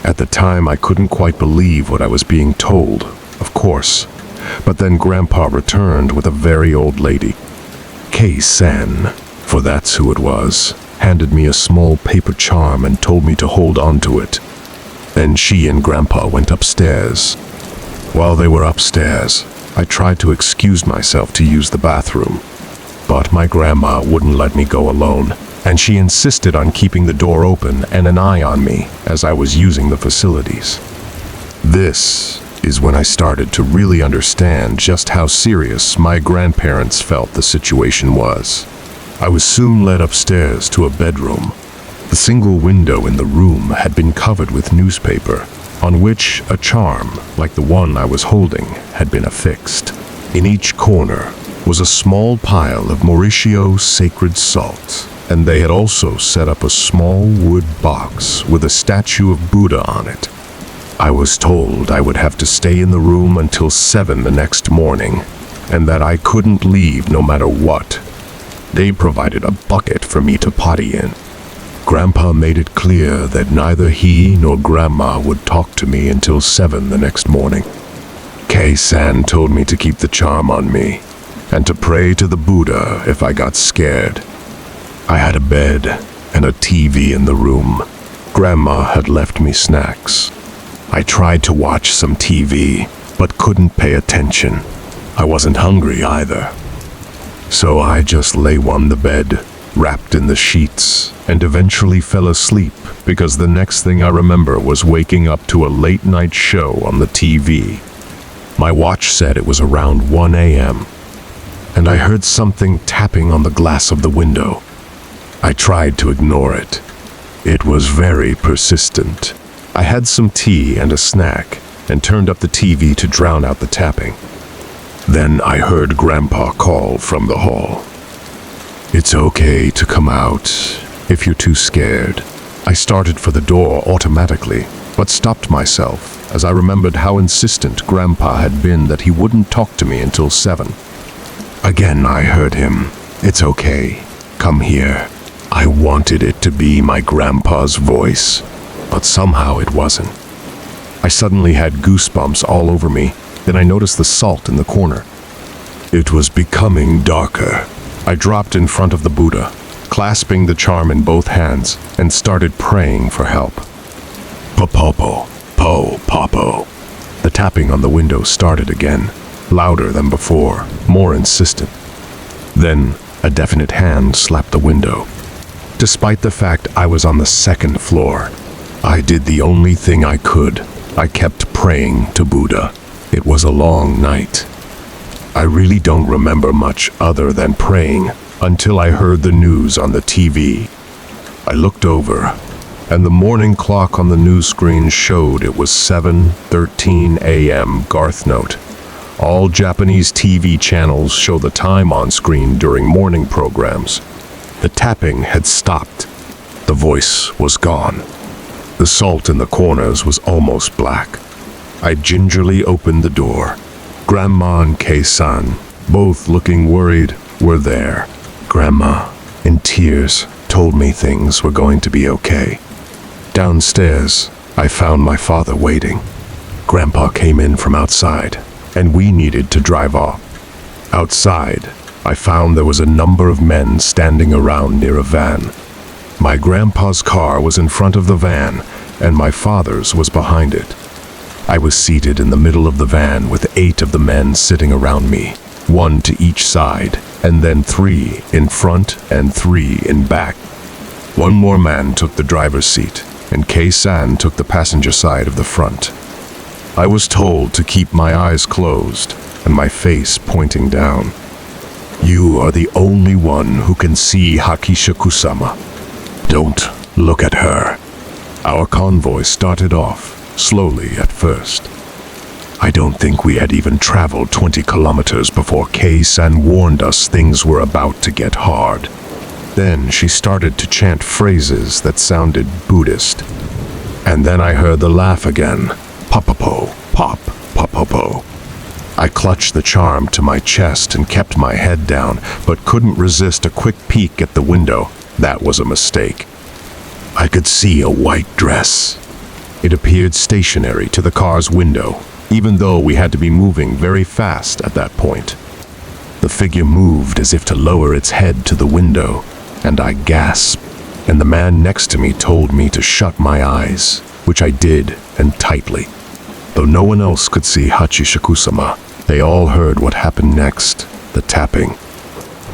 At the time, I couldn't quite believe what I was being told, of course, but then Grandpa returned with a very old lady. K-san, for that's who it was, handed me a small paper charm and told me to hold on to it. Then she and Grandpa went upstairs. While they were upstairs, I tried to excuse myself to use the bathroom, but my grandma wouldn't let me go alone, and she insisted on keeping the door open and an eye on me as I was using the facilities. This is when I started to really understand just how serious my grandparents felt the situation was. I was soon led upstairs to a bedroom. The single window in the room had been covered with newspaper, on which a charm, like the one I was holding, had been affixed. In each corner was a small pile of Mauricio sacred salt, and they had also set up a small wood box with a statue of Buddha on it. I was told I would have to stay in the room until 7 the next morning, and that I couldn't leave no matter what. They provided a bucket for me to potty in. Grandpa made it clear that neither he nor Grandma would talk to me until 7 the next morning. K-san told me to keep the charm on me, and to pray to the Buddha if I got scared. I had a bed and a TV in the room. Grandma had left me snacks. I tried to watch some TV, but couldn't pay attention. I wasn't hungry either. So I just lay on the bed, wrapped in the sheets, and eventually fell asleep because the next thing I remember was waking up to a late-night show on the TV. My watch said it was around 1 a.m., and I heard something tapping on the glass of the window. I tried to ignore it. It was very persistent. I had some tea and a snack and turned up the TV to drown out the tapping. Then I heard Grandpa call from the hall. It's okay to come out if you're too scared. I started for the door automatically, but stopped myself as I remembered how insistent Grandpa had been that he wouldn't talk to me until 7. Again I heard him. It's okay. Come here. I wanted it to be my grandpa's voice, but somehow it wasn't. I suddenly had goosebumps all over me. Then I noticed the salt in the corner. It was becoming darker. I dropped in front of the Buddha, clasping the charm in both hands, and started praying for help. Po-popo, po-popo. The tapping on the window started again, louder than before, more insistent. Then a definite hand slapped the window. Despite the fact I was on the 2nd floor, I did the only thing I could. I kept praying to Buddha. It was a long night. I really don't remember much other than praying until I heard the news on the TV. I looked over, and the morning clock on the news screen showed it was 7:13 a.m. Garth note. All Japanese TV channels show the time on screen during morning programs. The tapping had stopped. The voice was gone. The salt in the corners was almost black. I gingerly opened the door. Grandma and Kei-san, both looking worried, were there. Grandma, in tears, told me things were going to be okay. Downstairs, I found my father waiting. Grandpa came in from outside, and we needed to drive off. Outside, I found there was a number of men standing around near a van. My grandpa's car was in front of the van, and my father's was behind it. I was seated in the middle of the van with 8 of the men sitting around me, 1 to each side, and then 3 in front and 3 in back. 1 more man took the driver's seat, and Kei-san took the passenger side of the front. I was told to keep my eyes closed and my face pointing down. You are the only one who can see Hakishaku-sama. Don't look at her. Our convoy started off, slowly at first. I don't think we had even traveled 20 kilometers before Kei-san warned us things were about to get hard. Then she started to chant phrases that sounded Buddhist. And then I heard the laugh again. Pop-a-po, pop, pop-a-po. I clutched the charm to my chest and kept my head down, but couldn't resist a quick peek at the window. That was a mistake. I could see a white dress. It appeared stationary to the car's window, even though we had to be moving very fast at that point. The figure moved as if to lower its head to the window, and I gasped, and the man next to me told me to shut my eyes, which I did, and tightly. Though no one else could see Hakishaku-sama, they all heard what happened next, the tapping.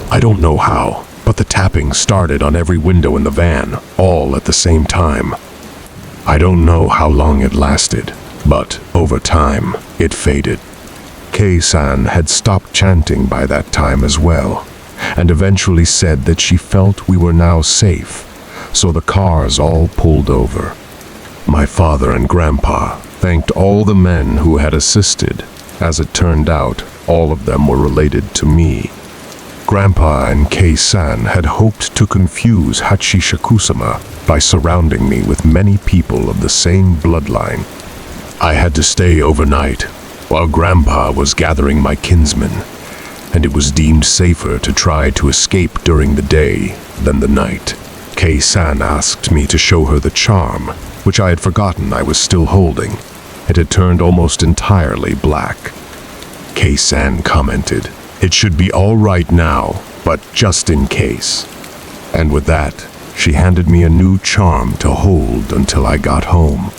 I don't know how, but the tapping started on every window in the van, all at the same time. I don't know how long it lasted, but over time, it faded. Kei-san had stopped chanting by that time as well, and eventually said that she felt we were now safe, so the cars all pulled over. My father and Grandpa thanked all the men who had assisted. As it turned out, all of them were related to me. Grandpa and Kei-san had hoped to confuse Hakishaku-sama by surrounding me with many people of the same bloodline. I had to stay overnight, while Grandpa was gathering my kinsmen, and it was deemed safer to try to escape during the day than the night. Kei-san asked me to show her the charm, which I had forgotten I was still holding. It had turned almost entirely black. Kei-san commented, "It should be all right now, but just in case." And with that, she handed me a new charm to hold until I got home.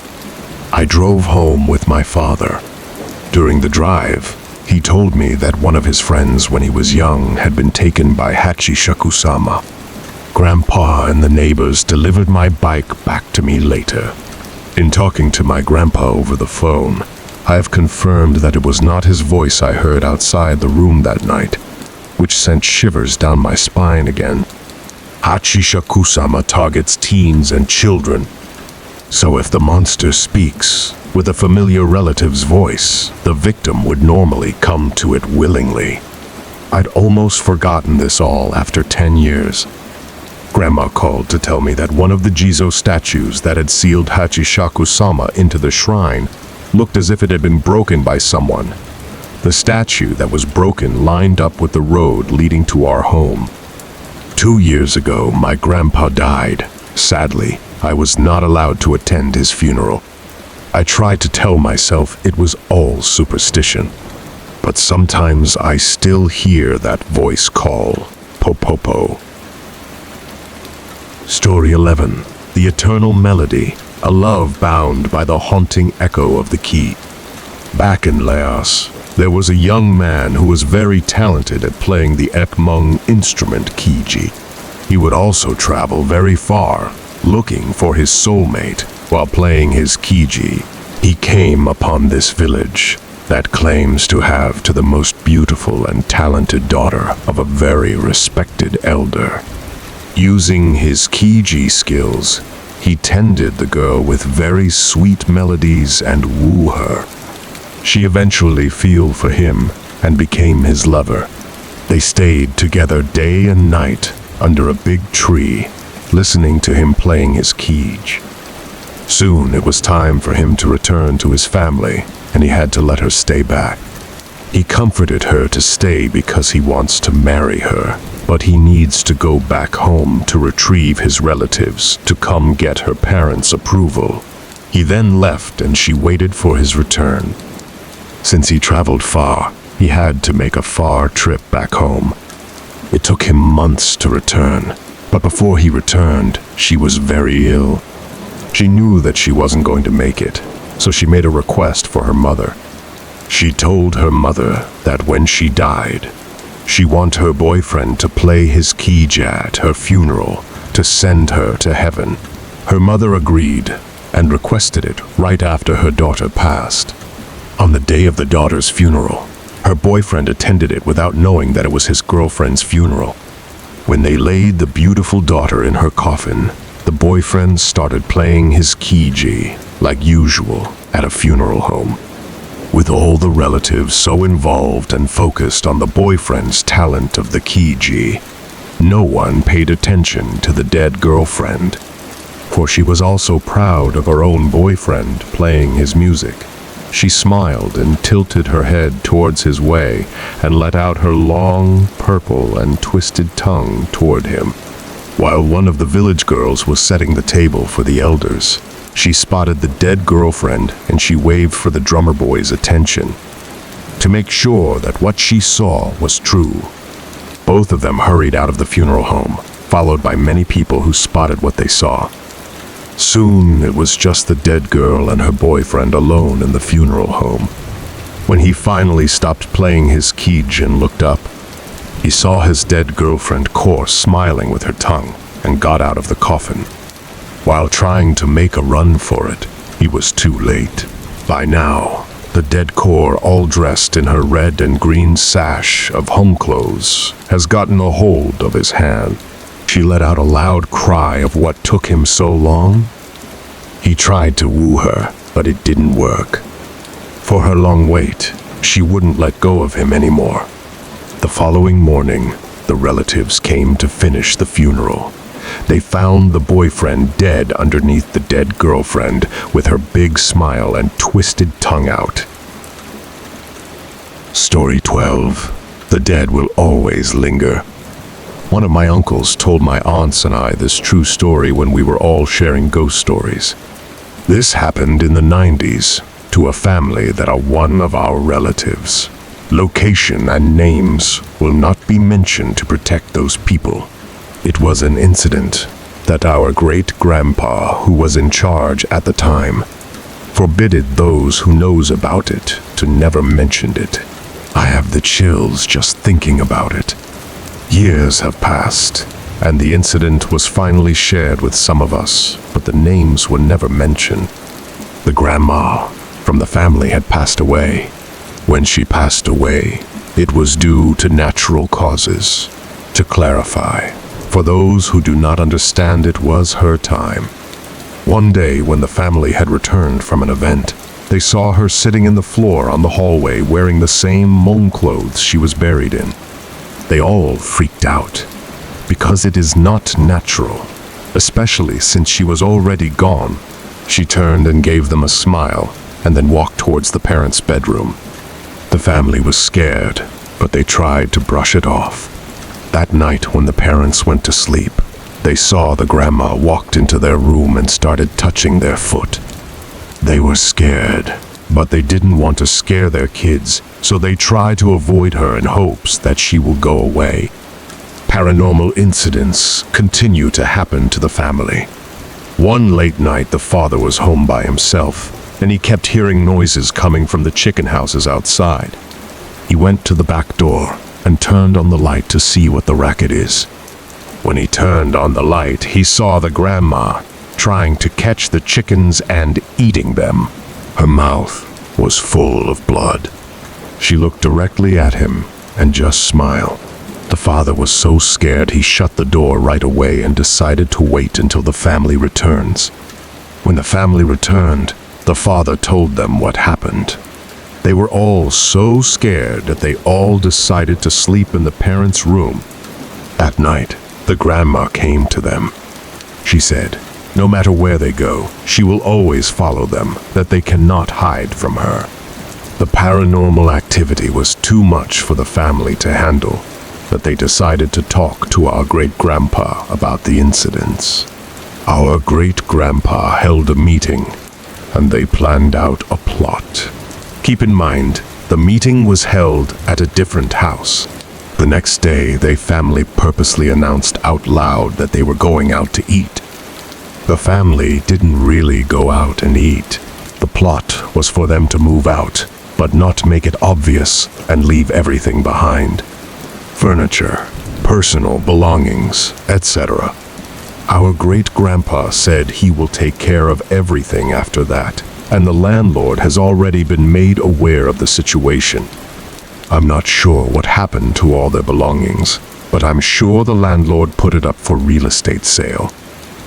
I drove home with my father. During the drive, he told me that one of his friends when he was young had been taken by Hakishaku-sama. Grandpa and the neighbors delivered my bike back to me later. In talking to my grandpa over the phone, I have confirmed that it was not his voice I heard outside the room that night, which sent shivers down my spine again. Hakishaku-sama targets teens and children. So if the monster speaks with a familiar relative's voice, the victim would normally come to it willingly. I'd almost forgotten this all after 10 years. Grandma called to tell me that one of the Jizo statues that had sealed Hachishaku-sama into the shrine looked as if it had been broken by someone. The statue that was broken lined up with the road leading to our home. 2 years ago, my grandpa died. Sadly, I was not allowed to attend his funeral. I tried to tell myself it was all superstition, but sometimes I still hear that voice call, Popopo. Story 11. The Eternal Melody, a love bound by the haunting echo of the key. Back in Laos, there was a young man who was very talented at playing the Ekmung instrument Kiji. He would also travel very far, looking for his soulmate while playing his Kiji. He came upon this village that claims to have the most beautiful and talented daughter of a very respected elder. Using his Kiji skills, he tended the girl with very sweet melodies and woo her. She eventually fell for him and became his lover. They stayed together day and night under a big tree, listening to him playing his Kiji. Soon it was time for him to return to his family, and he had to let her stay back. He comforted her to stay because he wants to marry her, but he needs to go back home to retrieve his relatives to come get her parents' approval. He then left and she waited for his return. Since he traveled far, he had to make a far trip back home. It took him months to return, but before he returned, she was very ill. She knew that she wasn't going to make it, so she made a request for her mother. She told her mother that when she died, she wanted her boyfriend to play his Kiji at her funeral to send her to heaven. Her mother agreed and requested it right after her daughter passed. On the day of the daughter's funeral, her boyfriend attended it without knowing that it was his girlfriend's funeral. When they laid the beautiful daughter in her coffin, the boyfriend started playing his Kiji like usual at a funeral home. With all the relatives so involved and focused on the boyfriend's talent of the Kiji, no one paid attention to the dead girlfriend, for she was also proud of her own boyfriend playing his music. She smiled and tilted her head towards his way and let out her long, purple and twisted tongue toward him. While one of the village girls was setting the table for the elders, she spotted the dead girlfriend and she waved for the drummer boy's attention to make sure that what she saw was true. Both of them hurried out of the funeral home, followed by many people who spotted what they saw. Soon it was just the dead girl and her boyfriend alone in the funeral home. When he finally stopped playing his Kiji and looked up, he saw his dead girlfriend Kor smiling with her tongue and got out of the coffin. While trying to make a run for it, he was too late. By now, the dead Kor, all dressed in her red and green sash of home clothes, has gotten a hold of his hand. She let out a loud cry of what took him so long. He tried to woo her, but it didn't work. For her long wait, she wouldn't let go of him anymore. The following morning, the relatives came to finish the funeral. They found the boyfriend dead underneath the dead girlfriend with her big smile and twisted tongue out. Story 12. The dead will always linger. One of my uncles told my aunts and I this true story when we were all sharing ghost stories. This happened in the 90s to a family that are one of our relatives. Location and names will not be mentioned to protect those people. It was an incident that our great-grandpa, who was in charge at the time, forbidded those who knows about it to never mention it. I have the chills just thinking about it. Years have passed, and the incident was finally shared with some of us, but the names were never mentioned. The grandma from the family had passed away. When she passed away, it was due to natural causes. To clarify, for those who do not understand, it was her time. One day when the family had returned from an event, they saw her sitting in the floor on the hallway wearing the same Hmong clothes she was buried in. They all freaked out, because it is not natural, especially since she was already gone. She turned and gave them a smile, and then walked towards the parents' bedroom. The family was scared, but they tried to brush it off. That night, when the parents went to sleep, they saw the grandma walked into their room and started touching their foot. They were scared, but they didn't want to scare their kids, so they tried to avoid her in hopes that she will go away. Paranormal incidents continue to happen to the family. One late night, the father was home by himself, and he kept hearing noises coming from the chicken houses outside. He went to the back door and turned on the light to see what the racket is. When he turned on the light, he saw the grandma trying to catch the chickens and eating them. Her mouth was full of blood. She looked directly at him and just smiled. The father was so scared he shut the door right away and decided to wait until the family returns. When the family returned, the father told them what happened. They were all so scared that they all decided to sleep in the parents' room. At night, the grandma came to them. She said, no matter where they go, she will always follow them, that they cannot hide from her. The paranormal activity was too much for the family to handle, that they decided to talk to our great-grandpa about the incidents. Our great-grandpa held a meeting, and they planned out a plot. Keep in mind, the meeting was held at a different house. The next day, their family purposely announced out loud that they were going out to eat. The family didn't really go out and eat. The plot was for them to move out, but not make it obvious and leave everything behind. Furniture, personal belongings, etc. Our great-grandpa said he will take care of everything after that, and the landlord has already been made aware of the situation. I'm not sure what happened to all their belongings, but I'm sure the landlord put it up for real estate sale.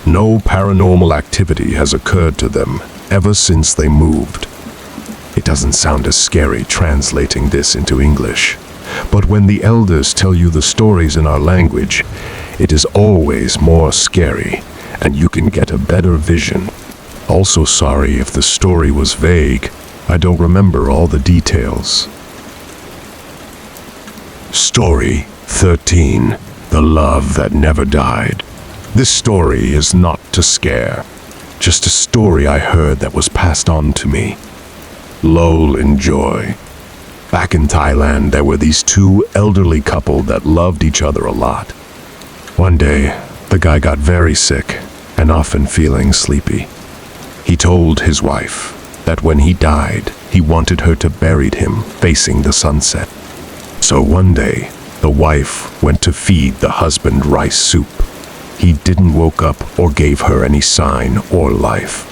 No paranormal activity has occurred to them ever since they moved. It doesn't sound as scary translating this into English, but when the elders tell you the stories in our language, it is always more scary, and you can get a better vision. Also sorry if the story was vague. I don't remember all the details. Story 13. The Love That Never Died. This story is not to scare, just a story I heard that was passed on to me. Lol, enjoy. Back in Thailand, there were these two elderly couple that loved each other a lot. One day, the guy got very sick and often feeling sleepy. He told his wife that when he died, he wanted her to bury him facing the sunset. So one day, the wife went to feed the husband rice soup. He didn't woke up or gave her any sign or life.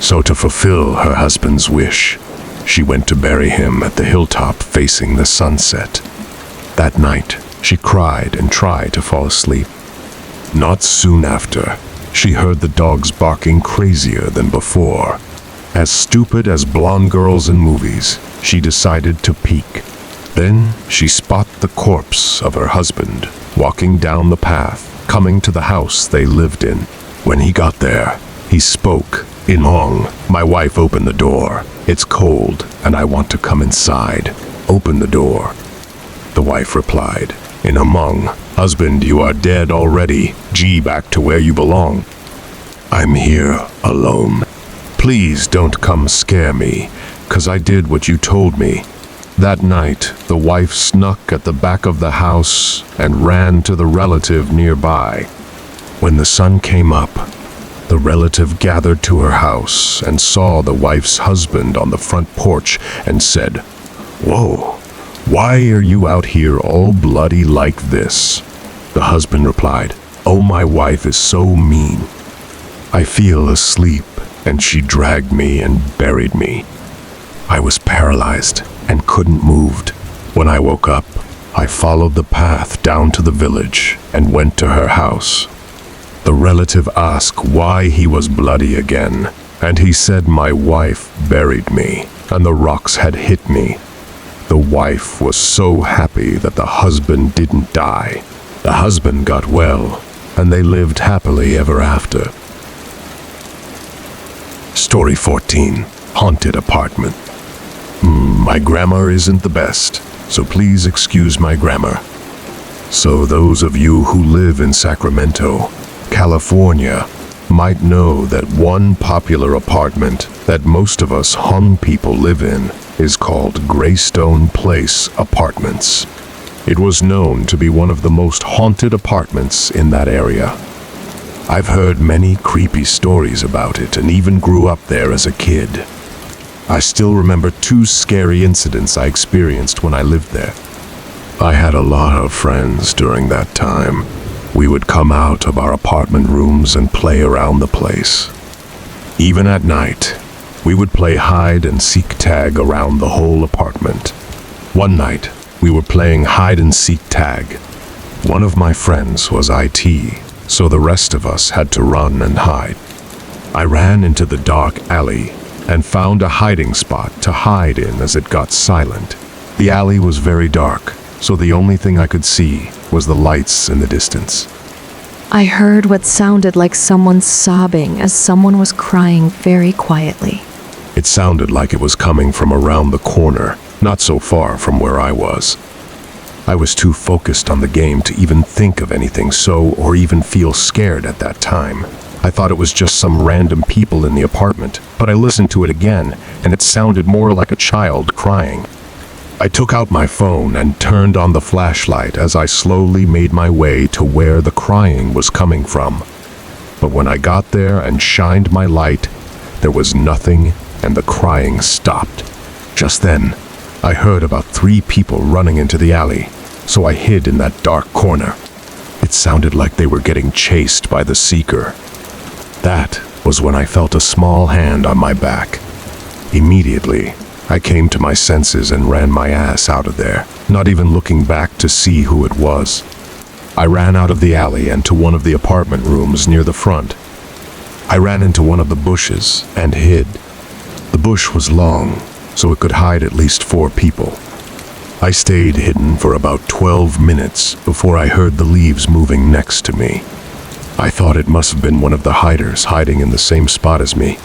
So to fulfill her husband's wish, she went to bury him at the hilltop facing the sunset. That night, she cried and tried to fall asleep. Not soon after, she heard the dogs barking crazier than before. As stupid as blonde girls in movies, she decided to peek. Then she spotted the corpse of her husband walking down the path, coming to the house they lived in. When he got there, he spoke in Hmong. My wife, opened the door. It's cold, and I want to come inside. Open the door. The wife replied in Hmong, husband, you are dead already. Gee, back to where you belong. I'm here alone. Please don't come scare me, 'cause I did what you told me. That night, the wife snuck at the back of the house and ran to the relative nearby. When the sun came up, the relative gathered to her house and saw the wife's husband on the front porch and said, "Whoa, why are you out here all bloody like this?" The husband replied, "Oh, my wife is so mean. I fell asleep and she dragged me and buried me. I was paralyzed and couldn't move. When I woke up, I followed the path down to the village and went to her house." The relative asked why he was bloody again, and he said my wife buried me and the rocks had hit me. The wife was so happy that the husband didn't die. The husband got well, and they lived happily ever after. Story 14. Haunted Apartment. My grammar isn't the best, so please excuse my grammar. So those of you who live in Sacramento, California, might know that one popular apartment that most of us hung people live in is called Greystone Place Apartments. It was known to be one of the most haunted apartments in that area. I've heard many creepy stories about it and even grew up there as a kid. I still remember 2 scary incidents I experienced when I lived there. I had a lot of friends during that time. We would come out of our apartment rooms and play around the place. Even at night, we would play hide and seek tag around the whole apartment. One night, we were playing hide and seek tag. One of my friends was IT, so the rest of us had to run and hide. I ran into the dark alley and found a hiding spot to hide in as it got silent. The alley was very dark, so the only thing I could see was the lights in the distance. I heard what sounded like someone sobbing as someone was crying very quietly. It sounded like it was coming from around the corner, not so far from where I was. I was too focused on the game to even think of anything or even feel scared at that time. I thought it was just some random people in the apartment, but I listened to it again, and it sounded more like a child crying. I took out my phone and turned on the flashlight as I slowly made my way to where the crying was coming from. But when I got there and shined my light, there was nothing and the crying stopped. Just then, I heard about 3 people running into the alley, so I hid in that dark corner. It sounded like they were getting chased by the seeker. That was when I felt a small hand on my back. Immediately, I came to my senses and ran my ass out of there, not even looking back to see who it was. I ran out of the alley and to one of the apartment rooms near the front. I ran into one of the bushes and hid. The bush was long, so it could hide at least 4 people. I stayed hidden for about 12 minutes before I heard the leaves moving next to me. I thought it must have been one of the hiders hiding in the same spot as me.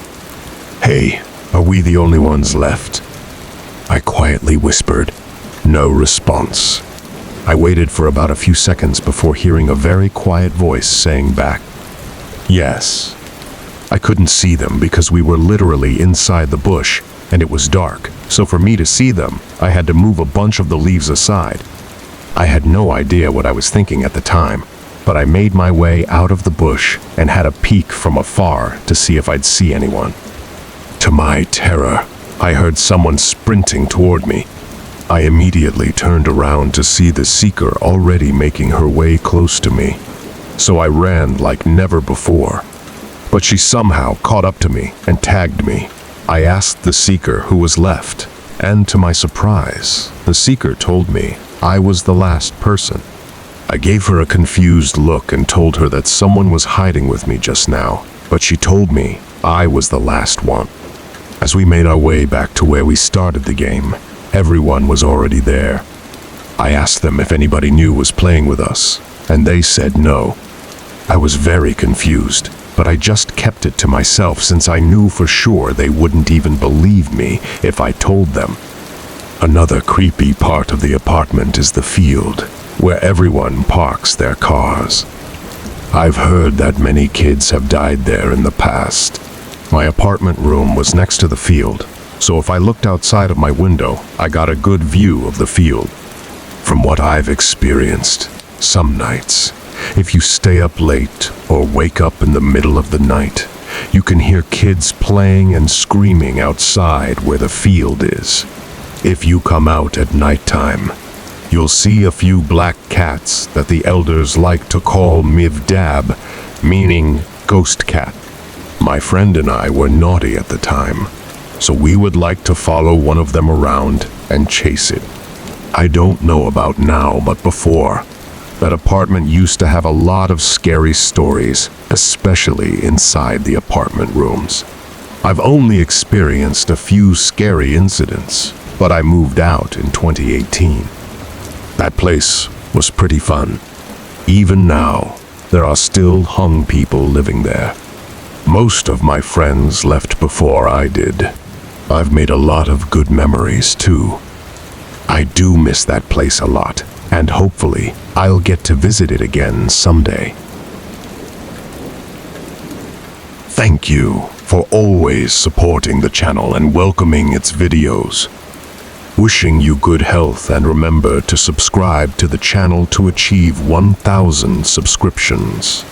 "Hey, are we the only ones left?" I quietly whispered. No response. I waited for about a few seconds before hearing a very quiet voice saying back, "Yes." I couldn't see them because we were literally inside the bush, and it was dark, so for me to see them, I had to move a bunch of the leaves aside. I had no idea what I was thinking at the time, but I made my way out of the bush and had a peek from afar to see if I'd see anyone. To my terror, I heard someone sprinting toward me. I immediately turned around to see the seeker already making her way close to me, so I ran like never before. But she somehow caught up to me and tagged me. I asked the seeker who was left, and to my surprise, the seeker told me I was the last person. I gave her a confused look and told her that someone was hiding with me just now, but she told me I was the last one. As we made our way back to where we started the game, everyone was already there. I asked them if anybody new was playing with us, and they said no. I was very confused, but I just kept it to myself since I knew for sure they wouldn't even believe me if I told them. Another creepy part of the apartment is the field, where everyone parks their cars. I've heard that many kids have died there in the past. My apartment room was next to the field, so if I looked outside of my window, I got a good view of the field. From what I've experienced, some nights, if you stay up late or wake up in the middle of the night, you can hear kids playing and screaming outside where the field is. If you come out at nighttime, you'll see a few black cats that the elders like to call mivdab, meaning ghost cat. My friend and I were naughty at the time, so we would like to follow one of them around and chase it. I don't know about now, but before, that apartment used to have a lot of scary stories, especially inside the apartment rooms. I've only experienced a few scary incidents, but I moved out in 2018. That place was pretty fun. Even now, there are still hung people living there. Most of my friends left before I did. I've made a lot of good memories too. I do miss that place a lot, and hopefully I'll get to visit it again someday. Thank you for always supporting the channel and welcoming its videos. Wishing you good health, and remember to subscribe to the channel to achieve 1,000 subscriptions.